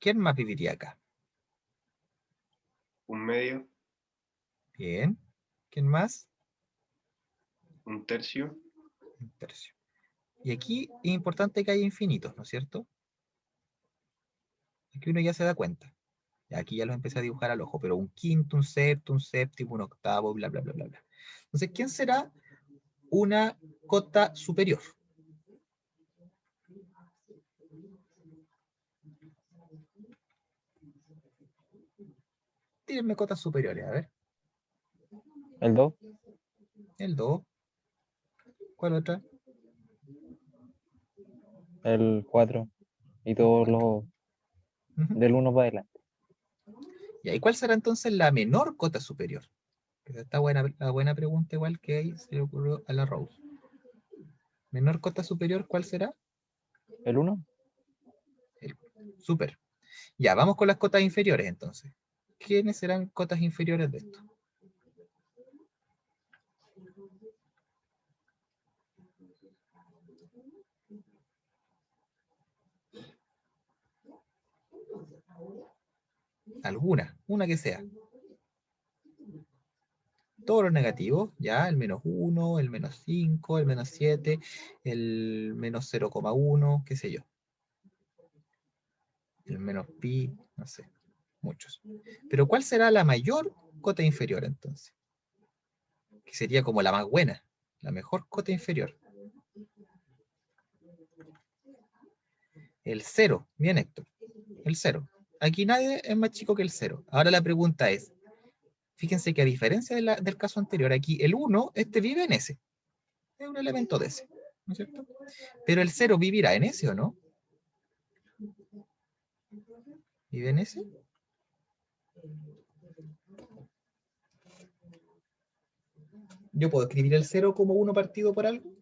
S1: ¿Quién más viviría acá?
S2: Un medio.
S1: Bien. ¿Quién más?
S2: Un tercio.
S1: Un tercio. Y aquí es importante que haya infinitos, ¿no es cierto? Aquí uno ya se da cuenta. Y aquí ya los empecé a dibujar al ojo, pero un quinto, un sexto, un séptimo, un octavo, bla, bla, bla, bla, bla. Entonces, ¿quién será una cota superior? Tírenme cotas superiores, a ver.
S7: El 2,
S1: El 2. ¿Cuál otra?
S7: el 4 y todos los
S1: Ujú.
S7: del 1 para adelante.
S1: ¿Y cuál será entonces la menor cota superior? Está buena, la buena pregunta, igual que ahí se le ocurrió a la Rose. ¿Menor cota superior cuál será?
S7: ¿El 1?
S1: Super. Ya, vamos con las cotas inferiores entonces. ¿Quiénes serán cotas inferiores de esto? Alguna, una que sea. Todos los negativos, ya, el -1, el -5, el -7, el -0,1, qué sé yo. El -pi, no sé, muchos. Pero ¿cuál será la mayor cota inferior entonces? Que sería como la más buena, la mejor cota inferior. El 0, bien Héctor, el 0. Aquí nadie es más chico que el 0. Ahora la pregunta es, fíjense que a diferencia del caso anterior, aquí el 1, este vive en S. Es un elemento de S, ¿no es cierto? Pero el 0 vivirá en S, ¿o no? ¿Vive en S? ¿Yo puedo escribir el 0 como 1 partido por algo?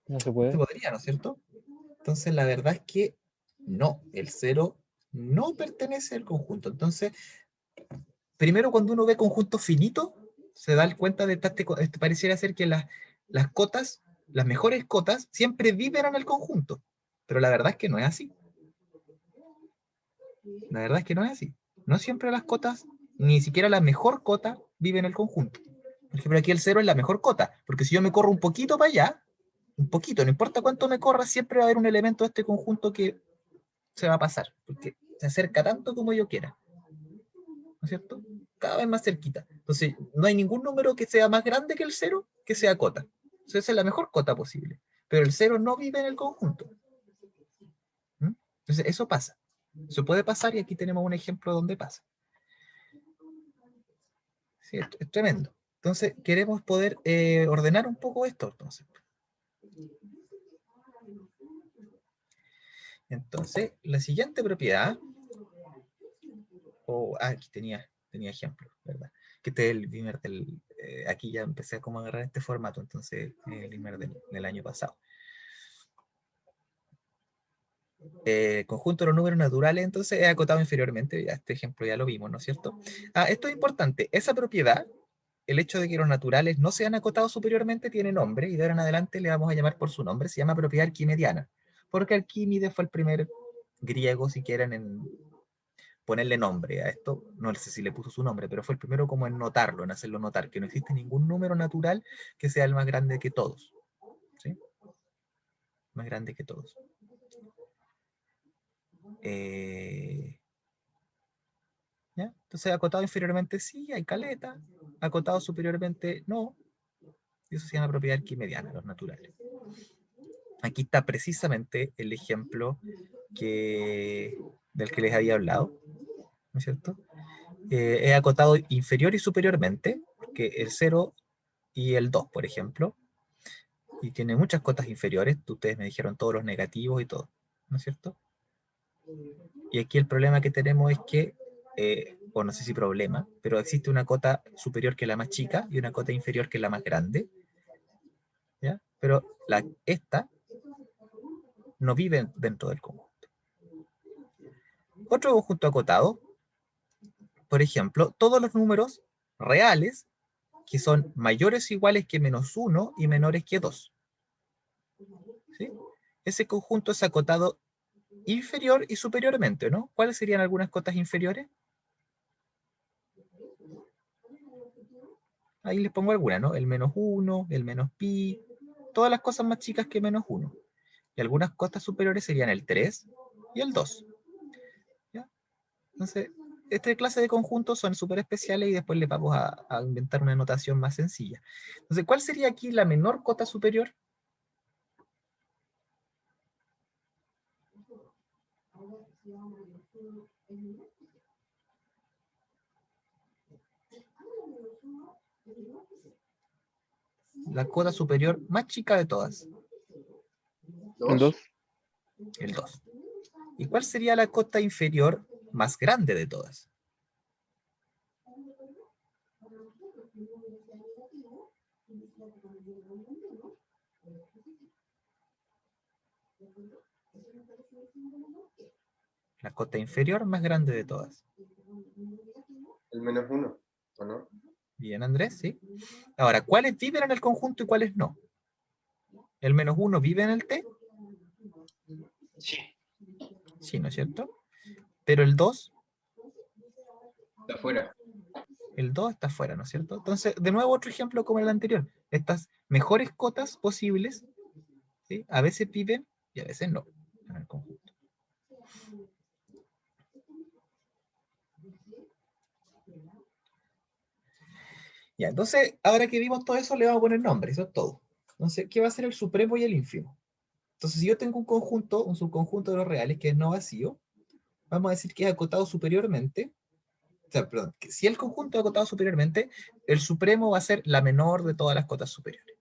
S7: No se
S1: Se
S7: puede.
S1: podría, ¿no es cierto? Entonces la verdad es que no, el 0 no pertenece al conjunto. Entonces, primero cuando uno ve conjuntos finitos, se da cuenta de que pareciera ser que las cotas, las mejores cotas, siempre viven en el conjunto. Pero la verdad es que no es así. La verdad es que no es así. No siempre las cotas, ni siquiera la mejor cota, vive en el conjunto. Por ejemplo, aquí el 0 es la mejor cota, porque si yo me corro un poquito para allá, un poquito, no importa cuánto me corra, siempre va a haber un elemento de este conjunto que se va a pasar, porque se acerca tanto como yo quiera. ¿No es cierto? Cada vez más cerquita. Entonces, no hay ningún número que sea más grande que el 0 que sea cota. Entonces, esa es la mejor cota posible. Pero el 0 no vive en el conjunto. ¿Mm? Entonces, eso pasa. Eso puede pasar y aquí tenemos un ejemplo donde pasa. Sí, es tremendo. Entonces, queremos poder ordenar un poco esto. Entonces, la siguiente propiedad, aquí tenía ejemplo, ¿verdad? Que este es el Beamer aquí ya empecé a como agarrar este formato, entonces el Beamer del año pasado. Conjunto de los números naturales, entonces es acotado inferiormente, ya este ejemplo ya lo vimos, ¿no es cierto? Esto es importante, esa propiedad, el hecho de que los naturales no sean acotados superiormente tiene nombre, y de ahora en adelante le vamos a llamar por su nombre, se llama propiedad arquimediana, porque Arquímedes fue el primer griego, si quieren, en ponerle nombre a esto, no sé si le puso su nombre, pero fue el primero como en notarlo, en hacerlo notar, que no existe ningún número natural que sea el más grande que todos, ¿sí? Más grande que todos. ¿Ya? Entonces, acotado inferiormente sí, hay caleta, acotado superiormente no, y eso se llama propiedad arquimediana, los naturales. Aquí está precisamente el ejemplo del que les había hablado, ¿no es cierto? es acotado inferior y superiormente, que el 0 y el 2, por ejemplo, y tiene muchas cotas inferiores, ustedes me dijeron todos los negativos y todo, ¿no es cierto? Y aquí el problema que tenemos es que, o no sé si problema, pero existe una cota superior que es la más chica y una cota inferior que es la más grande, ¿ya? Pero esta no vive dentro del conjunto. Otro conjunto acotado, por ejemplo, todos los números reales que son mayores o iguales que -1 y menores que 2. ¿Sí? Ese conjunto es acotado inferior y superiormente, ¿no? ¿Cuáles serían algunas cotas inferiores? Ahí les pongo algunas, ¿no? El -1, el -pi, todas las cosas más chicas que -1. Y algunas cotas superiores serían el 3 y el 2. ¿Ya? Entonces, esta clase de conjuntos son súper especiales y después les vamos a inventar una notación más sencilla. Entonces, ¿cuál sería aquí la menor cota superior? La cota superior más chica de todas.
S7: El 2.
S1: El 2. ¿Y cuál sería la cota inferior más grande de todas? La cota inferior más grande de todas.
S8: El -1, ¿o no?
S1: Bien, Andrés, ¿sí? Ahora, ¿cuáles viven en el conjunto y cuáles no? ¿El -1 vive en el T?
S8: Sí.
S1: Sí, ¿no es cierto? Pero el 2,
S8: Está afuera.
S1: el 2 está fuera, ¿no es cierto? Entonces, de nuevo, otro ejemplo como el anterior. Estas mejores cotas posibles, ¿sí? A veces viven y a veces no en el conjunto. Ya, entonces, ahora que vimos todo eso, le vamos a poner nombre, eso es todo. Entonces, ¿qué va a ser el supremo y el ínfimo? Entonces, si yo tengo un conjunto, un subconjunto de los reales que es no vacío, vamos a decir que es acotado superiormente. O sea, perdón, que si el conjunto es acotado superiormente, el supremo va a ser la menor de todas las cotas superiores.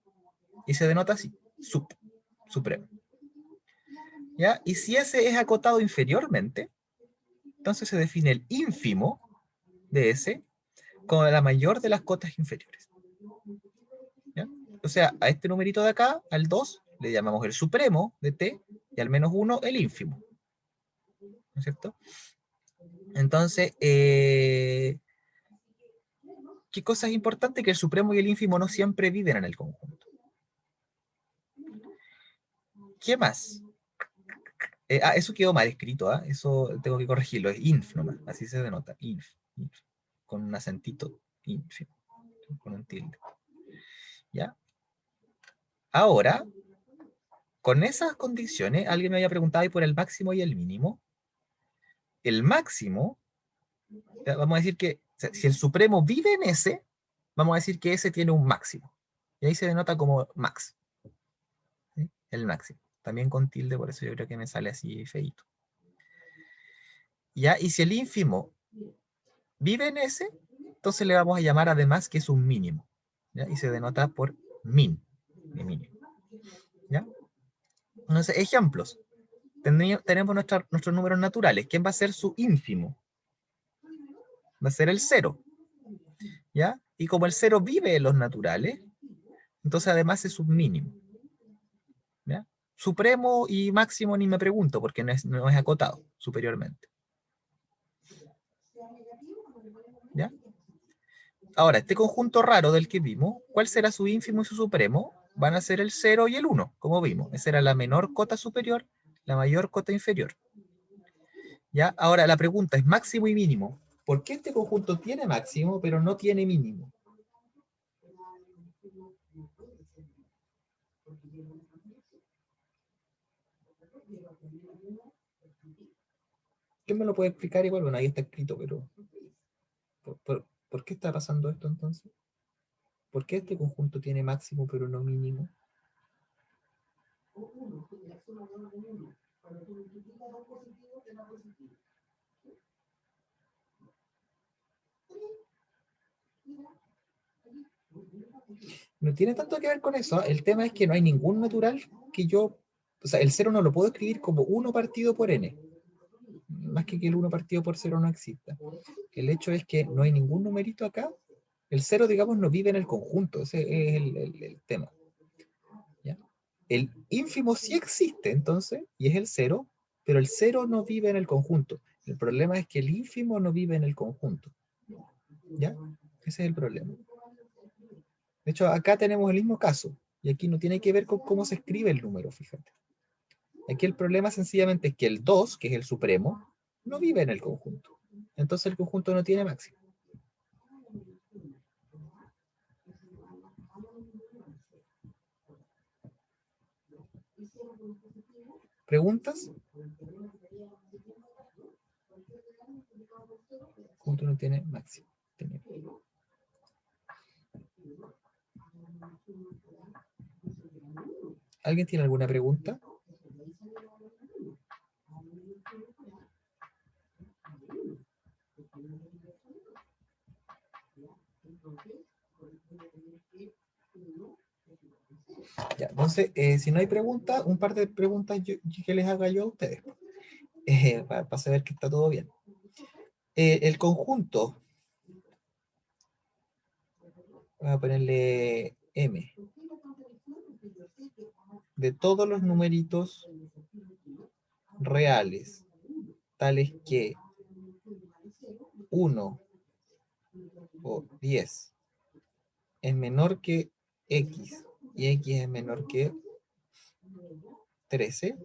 S1: Y se denota así, supremo. ¿Ya? Y si ese es acotado inferiormente, entonces se define el ínfimo de ese como la mayor de las cotas inferiores. ¿Ya? O sea, a este numerito de acá, al 2, le llamamos el supremo de t, y al -1 el ínfimo. ¿No es cierto? Entonces, ¿qué cosa es importante? Que el supremo y el ínfimo no siempre viven en el conjunto. ¿Qué más? Eso quedó mal escrito, ¿ah? Eso tengo que corregirlo, es inf nomás, así se denota, inf, con un acentito, inf, con un tilde. ¿Ya? Ahora, con esas condiciones, alguien me había preguntado ahí por el máximo y el mínimo. El máximo, vamos a decir que, o sea, si el supremo vive en ese, vamos a decir que ese tiene un máximo. Y ahí se denota como max. ¿Sí? El máximo. También con tilde, por eso yo creo que me sale así feíto. ¿Ya? Y si el ínfimo vive en ese, entonces le vamos a llamar además que es un mínimo. ¿Ya? Y se denota por min, de mínimo. ¿Ya? Entonces, ejemplos. Tenemos nuestros números naturales. ¿Quién va a ser su ínfimo? Va a ser el 0. ¿Ya? Y como el 0 vive en los naturales, entonces además es un mínimo. ¿Ya? Supremo y máximo ni me pregunto, porque no es acotado superiormente. ¿Ya? Ahora, este conjunto raro del que vimos, ¿cuál será su ínfimo y su supremo? Van a ser el 0 y el 1, como vimos. Esa era la menor cota superior, la mayor cota inferior. ¿Ya? Ahora, la pregunta es máximo y mínimo. ¿Por qué este conjunto tiene máximo, pero no tiene mínimo? ¿Quién me lo puede explicar? Igual, bueno, ahí está escrito, pero ¿por qué está pasando esto entonces? ¿Por qué este conjunto tiene máximo, pero no mínimo? No tiene tanto que ver con eso. El tema es que no hay ningún natural que yo... O sea, el 0 no lo puedo escribir como 1 partido por n. Más que el 1 partido por 0 no exista. El hecho es que no hay ningún numerito acá. El 0, digamos, no vive en el conjunto. Ese es el tema. ¿Ya? El ínfimo sí existe, entonces, y es el 0, pero el 0 no vive en el conjunto. El problema es que el ínfimo no vive en el conjunto. ¿Ya? Ese es el problema. De hecho, acá tenemos el mismo caso. Y aquí no tiene que ver con cómo se escribe el número, fíjate. Aquí el problema sencillamente es que el 2, que es el supremo, no vive en el conjunto. Entonces el conjunto no tiene máximo. ¿Preguntas? El conjunto no tiene máximo. ¿Alguien tiene alguna pregunta? Ya, entonces, si no hay preguntas, un par de preguntas que les haga yo a ustedes, para saber que está todo bien. El conjunto, voy a ponerle M, de todos los numeritos reales, tales que 1 o 10 es menor que X y X es menor que 13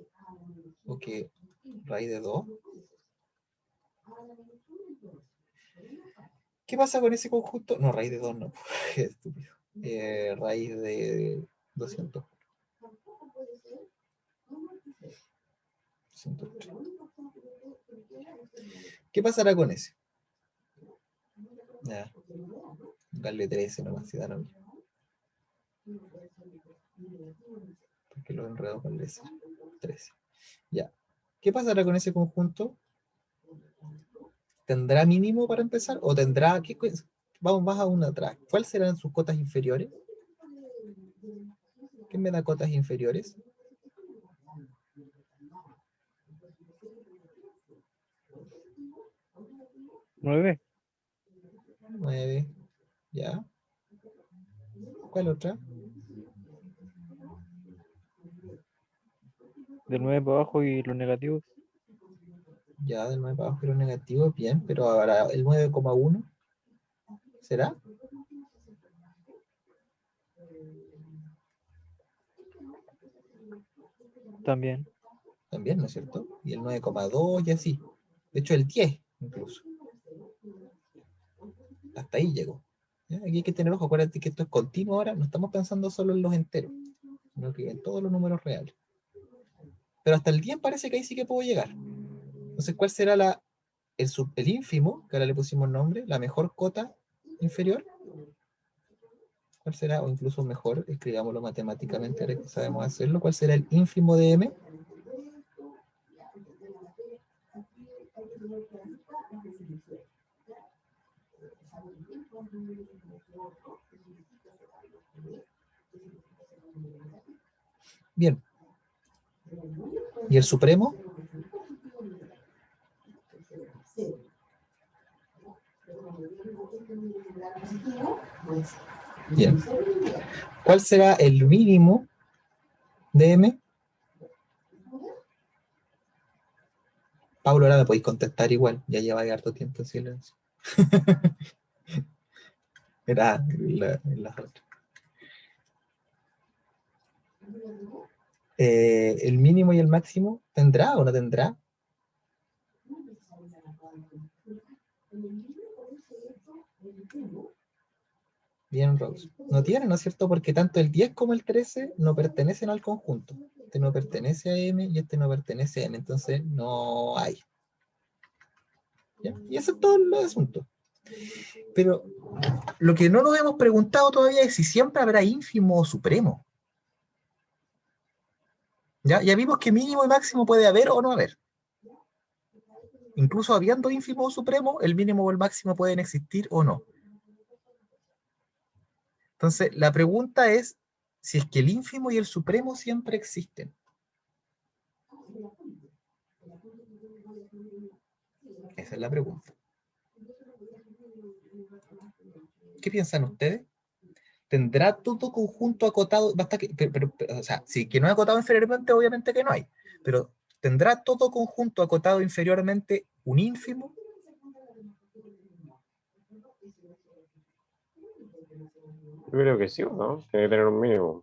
S1: o que raíz de 2. ¿Qué pasa con ese conjunto? No, raíz de 2 no. Qué estúpido. Raíz de 200. 203. ¿Qué pasará con ese? Ya. Darle 13 nomás, si da lo mismo. Porque lo enredo con el 13. Ya. ¿Qué pasará con ese conjunto? ¿Tendrá mínimo para empezar? ¿O tendrá... Vamos más a una atrás. ¿Cuáles serán sus cotas inferiores? ¿Quién me da cotas inferiores?
S7: ¿9?
S1: 9. ¿Ya? ¿Cuál otra?
S7: Del 9 para abajo y los negativos.
S1: Ya, del 9 para abajo y los negativos, bien, pero ahora el 9,1, ¿será?
S7: También.
S1: También, ¿no es cierto? Y el 9,2 y así. De hecho, el 10 incluso. Hasta ahí llegó. ¿Ya? Aquí hay que tener ojo, acuérdate que esto es continuo ahora, no estamos pensando solo en los enteros, sino que en todos los números reales. Pero hasta el 10 parece que ahí sí que puedo llegar. Entonces, ¿cuál será el ínfimo, que ahora le pusimos nombre, la mejor cota inferior? ¿Cuál será? O incluso mejor, escribámoslo matemáticamente, ahora que sabemos hacerlo. ¿Cuál será el ínfimo de M? Bien. ¿Y el supremo? Bien. ¿Cuál será el mínimo de M? Pablo, ahora me podéis contestar igual, ya lleva harto tiempo en silencio. Era la otra. ¿El mínimo y el máximo tendrá o no tendrá? Bien, Rose. No tiene, ¿no es cierto? Porque tanto el 10 como el 13 no pertenecen al conjunto. Este no pertenece a M y este no pertenece a N, entonces no hay. ¿Ya? Y eso es todo el asunto. Pero lo que no nos hemos preguntado todavía es si siempre habrá ínfimo o supremo. Ya vimos que mínimo y máximo puede haber o no haber. Incluso habiendo ínfimo o supremo, el mínimo o el máximo pueden existir o no. Entonces, la pregunta es si es que el ínfimo y el supremo siempre existen. Esa es la pregunta. ¿Qué piensan ustedes? ¿Tendrá todo conjunto acotado? Basta que, o sea, si que no es acotado inferiormente, obviamente que no hay. Pero ¿tendrá todo conjunto acotado inferiormente un ínfimo?
S2: Yo creo que sí, ¿o no? Tiene que tener un mínimo.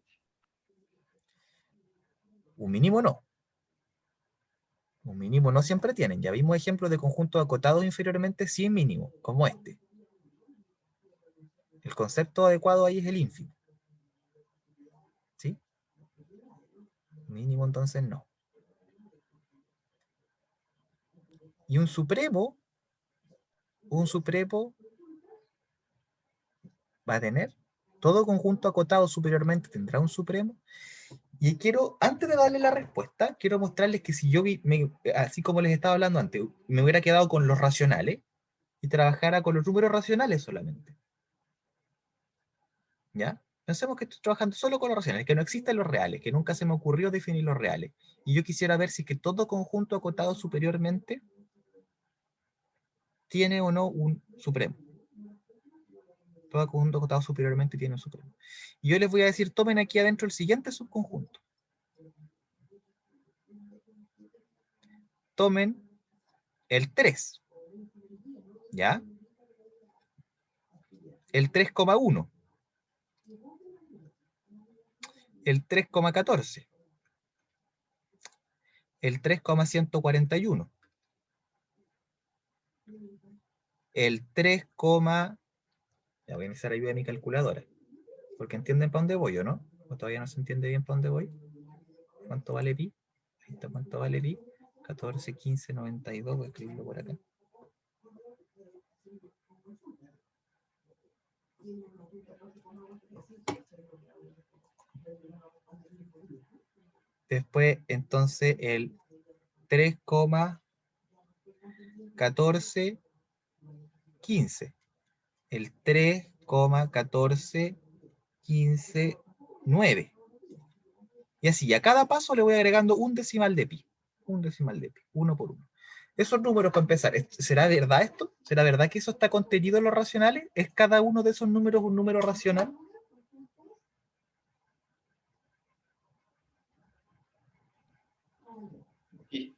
S1: Un mínimo no. Un mínimo no siempre tienen. Ya vimos ejemplos de conjuntos acotados inferiormente sin mínimo, como este. El concepto adecuado ahí es el ínfimo. ¿Sí? Mínimo entonces no. Y un supremo va a tener, todo conjunto acotado superiormente tendrá un supremo. Y quiero, antes de darle la respuesta, quiero mostrarles que si yo, así como les estaba hablando antes, me hubiera quedado con los racionales y trabajara con los números racionales solamente. ¿Ya? Pensemos que estoy trabajando solo con los racionales, que no existen los reales, que nunca se me ocurrió definir los reales. Y yo quisiera ver si es que todo conjunto acotado superiormente tiene o no un supremo. Todo conjunto acotado superiormente tiene un supremo. Y yo les voy a decir, tomen aquí adentro el siguiente subconjunto. Tomen el 3. ¿Ya? El 3,1. El 3,14. El 3,141. El 3, ya voy a necesitar ayuda de mi calculadora. Porque entienden para dónde voy, ¿o no? ¿O todavía no se entiende bien para dónde voy? ¿Cuánto vale pi? Ahí está, ¿cuánto vale pi? 14, 15, 92. Voy a escribirlo por acá. Después, entonces, el 3,1415. El 3,1415,9. Y así, a cada paso le voy agregando un decimal de pi. Un decimal de pi, uno por uno. Esos números para empezar, ¿será verdad esto? ¿Será verdad que eso está contenido en los racionales? ¿Es cada uno de esos números un número racional?
S8: Sí.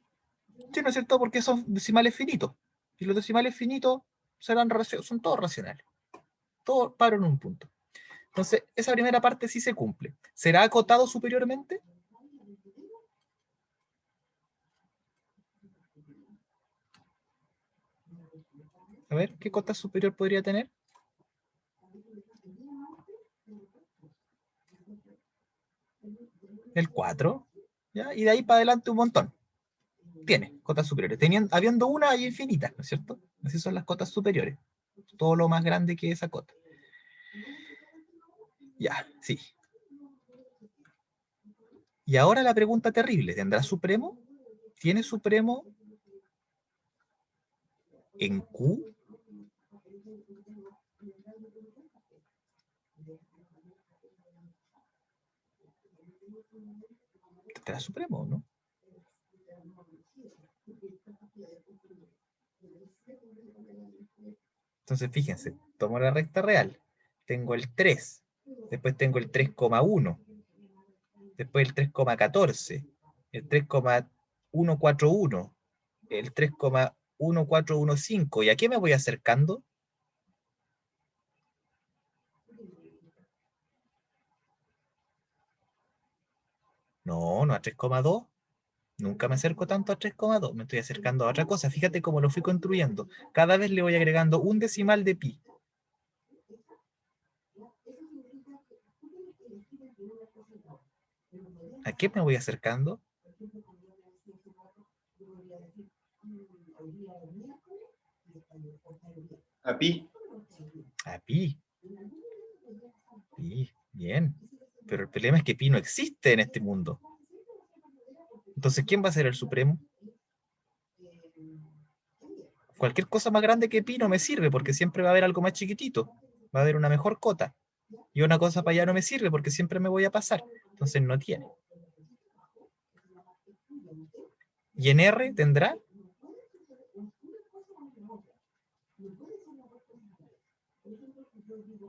S1: Sí, ¿no es cierto? Porque son decimales finitos. Y los decimales finitos son todos racionales. Todos paran en un punto. Entonces, esa primera parte sí se cumple. ¿Será acotado superiormente? A ver, ¿qué cota superior podría tener? El 4. ¿Ya? Y de ahí para adelante un montón. Tiene cotas superiores. Habiendo una, hay infinitas, ¿no es cierto? Así son las cotas superiores. Todo lo más grande que esa cota. Ya, sí. Y ahora la pregunta terrible. ¿Tendrá supremo? ¿Tiene supremo en Q? ¿Tendrá supremo, no? Entonces, fíjense, tomo la recta real. Tengo el 3. Después tengo el 3,1. Después el 3,14. El 3,141. El 3,1415. ¿Y a qué me voy acercando? No, no a 3,2. Nunca me acerco tanto a 3,2. Me estoy acercando a otra cosa. Fíjate cómo lo fui construyendo. Cada vez le voy agregando un decimal de pi. ¿A qué me voy acercando?
S8: A pi.
S1: A pi. Pi, bien. Pero el problema es que pi no existe en este mundo. Entonces, ¿quién va a ser el supremo? Cualquier cosa más grande que pi no me sirve porque siempre va a haber algo más chiquitito. Va a haber una mejor cota. Y una cosa para allá no me sirve porque siempre me voy a pasar. Entonces no tiene. Y en R tendrá.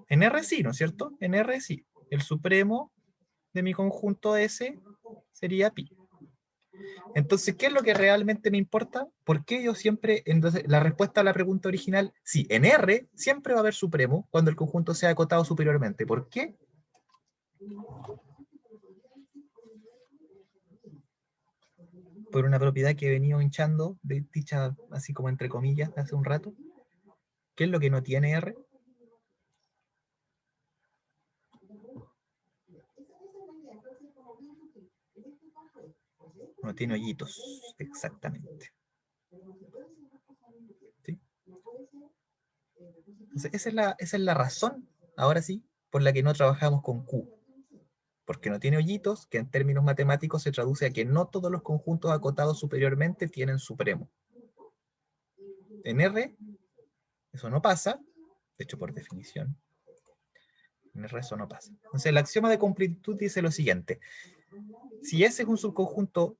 S1: En R sí, ¿no es cierto? En R sí. El supremo de mi conjunto S sería pi. Entonces, ¿qué es lo que realmente me importa? ¿Por qué yo siempre, entonces, la respuesta a la pregunta original, sí, en R siempre va a haber supremo cuando el conjunto sea acotado superiormente. ¿Por qué? Por una propiedad que he venido hinchando, dicha así como entre comillas, hace un rato. ¿Qué es lo que no tiene R? No tiene hoyitos, exactamente. ¿Sí? Entonces, esa es la razón, ahora sí, por la que no trabajamos con Q. Porque no tiene hoyitos, que en términos matemáticos se traduce a que no todos los conjuntos acotados superiormente tienen supremo. En R, eso no pasa, de hecho por definición. En R eso no pasa. Entonces el axioma de completitud dice lo siguiente. Si S es un subconjunto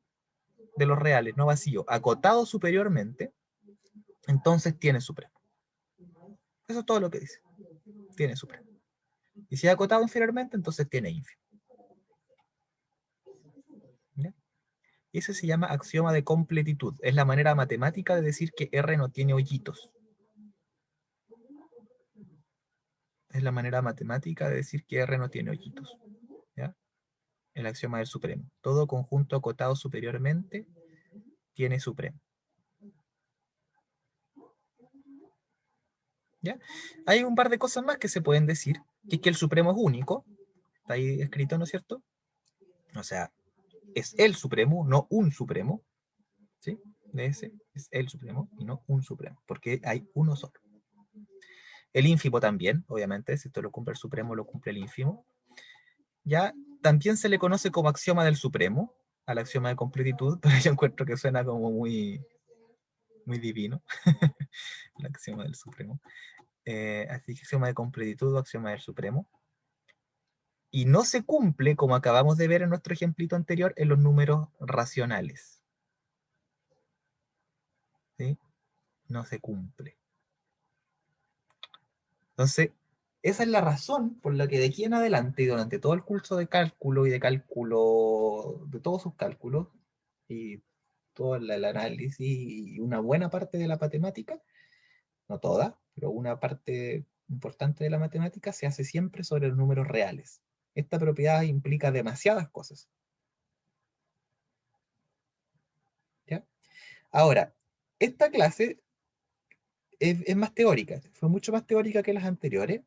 S1: de los reales no vacío acotado superiormente, entonces tiene supremo. Eso es todo lo que dice. Tiene supremo. Y si es acotado inferiormente, entonces tiene ínfimo. ¿Ya? Y ese se llama axioma de completitud. Es la manera matemática de decir que R no tiene hoyitos. Es la manera matemática de decir que R no tiene hoyitos. ¿Ya? El axioma del supremo. Todo conjunto acotado superiormente tiene supremo. ¿Ya? Hay un par de cosas más que se pueden decir, que es que el supremo es único. Está ahí escrito, ¿no es cierto? O sea, es el supremo, no un supremo. ¿Sí? De ese es el supremo y no un supremo, porque hay uno solo. El ínfimo también, obviamente, si esto lo cumple el supremo, lo cumple el ínfimo. Ya, también se le conoce como axioma del supremo, al axioma de completitud, pero yo encuentro que suena como muy divino, el axioma del supremo. Así que axioma de completitud o axioma del supremo. Y no se cumple, como acabamos de ver en nuestro ejemplito anterior, en los números racionales. ¿Sí? No se cumple. Entonces, esa es la razón por la que de aquí en adelante, y durante todo el curso de cálculo y de cálculo, de todos sus cálculos, y todo el análisis y una buena parte de la matemática, no toda, pero una parte importante de la matemática se hace siempre sobre los números reales. Esta propiedad implica demasiadas cosas. ¿Ya? Ahora, esta clase es más teórica, fue mucho más teórica que las anteriores.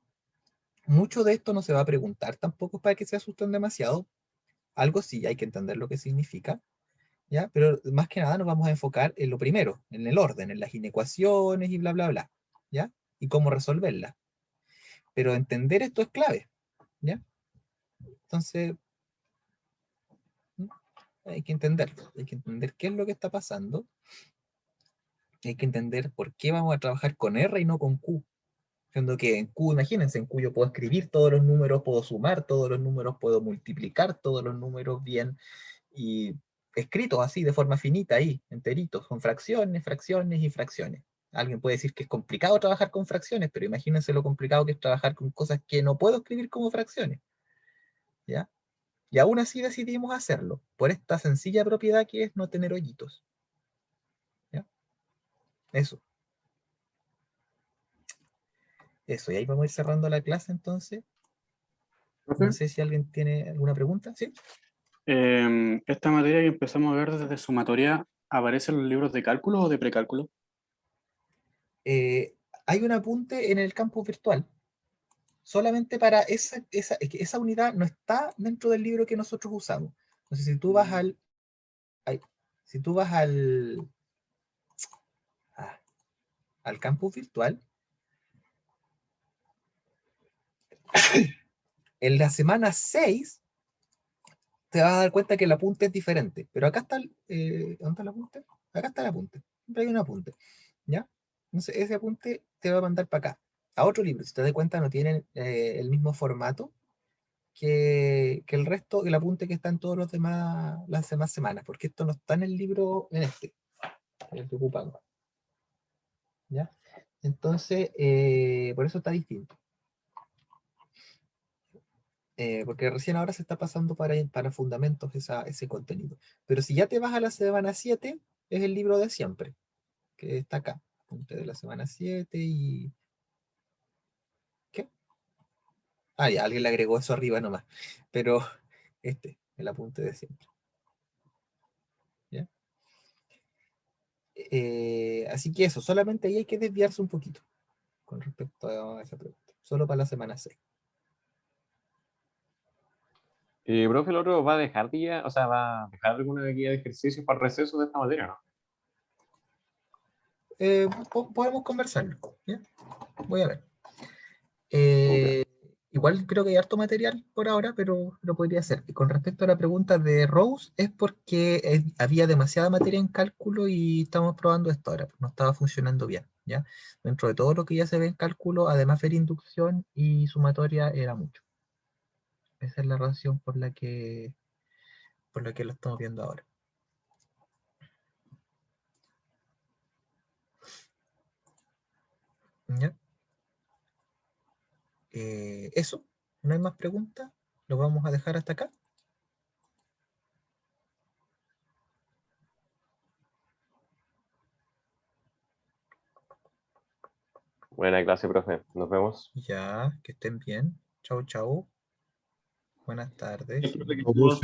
S1: Mucho de esto no se va a preguntar tampoco para que se asusten demasiado. Algo sí, hay que entender lo que significa, ¿ya? Pero más que nada nos vamos a enfocar en lo primero, en el orden, en las inecuaciones y bla, bla, bla, ¿ya? Y cómo resolverlas. Pero entender esto es clave, ¿ya? Entonces, hay que entenderlo, hay que entender qué es lo que está pasando, hay que entender por qué vamos a trabajar con R y no con Q. Siendo que en Q, imagínense, en Q yo puedo escribir todos los números, puedo sumar todos los números, puedo multiplicar todos los números bien, y escritos así, de forma finita ahí, enteritos, con fracciones, fracciones y fracciones. Alguien puede decir que es complicado trabajar con fracciones, pero imagínense lo complicado que es trabajar con cosas que no puedo escribir como fracciones. ¿Ya? Y aún así decidimos hacerlo, por esta sencilla propiedad que es no tener hoyitos. ¿Ya? Eso. Eso, y ahí vamos a ir cerrando la clase entonces.
S9: Profe,
S1: No sé si alguien tiene alguna pregunta, ¿sí?
S9: esta materia que empezamos a ver desde sumatoria, ¿aparece en los libros de cálculo o de precálculo?
S1: Hay un apunte en el campus virtual, solamente para esa unidad no está dentro del libro que nosotros usamos. Entonces, si tú vas si tú vas al campus virtual, en la semana 6 te vas a dar cuenta que el apunte es diferente. Pero acá está, ¿dónde está el apunte? Acá está el apunte. Siempre hay un apunte. ¿Ya? Entonces ese apunte te va a mandar para acá. a otro libro. Si te das cuenta, no tienen el mismo formato que el resto, el apunte que está en todos los demás, las demás semanas, porque esto no está en el libro, en este, el que ocupamos. ¿Ya? Entonces, por eso está distinto. Porque recién ahora se está pasando para fundamentos ese contenido. Pero si ya te vas a la semana 7, es el libro de siempre, que está acá. Apunte de la semana 7 y... ¿Qué? Ah, ya, alguien le agregó eso arriba nomás. Pero el apunte de siempre. ¿Ya? Así que eso, solamente ahí hay que desviarse un poquito con respecto a esa pregunta. Solo para la semana 6.
S2: Y, profe, el otro va a dejar guía, o sea, va a dejar alguna guía de ejercicios para el receso de esta materia, ¿no?
S1: Podemos conversarlo. ¿Ya? Voy a ver.
S2: Ya.
S1: Igual creo que hay harto material por ahora, pero lo podría ser. Y con respecto a la pregunta de Rose, es porque había demasiada materia en cálculo y estamos probando esto ahora. No estaba funcionando bien, ¿ya? Dentro de todo lo que ya se ve en cálculo, además ver inducción y sumatoria era mucho. Esa es la razón por la que lo estamos viendo ahora. ¿Ya? Eso, no hay más preguntas. Lo vamos a dejar hasta acá.
S2: Buena clase, profe. Nos vemos.
S1: Ya, que estén bien. Chau, chau. Buenas tardes.
S9: Profe, que
S5: Augusto.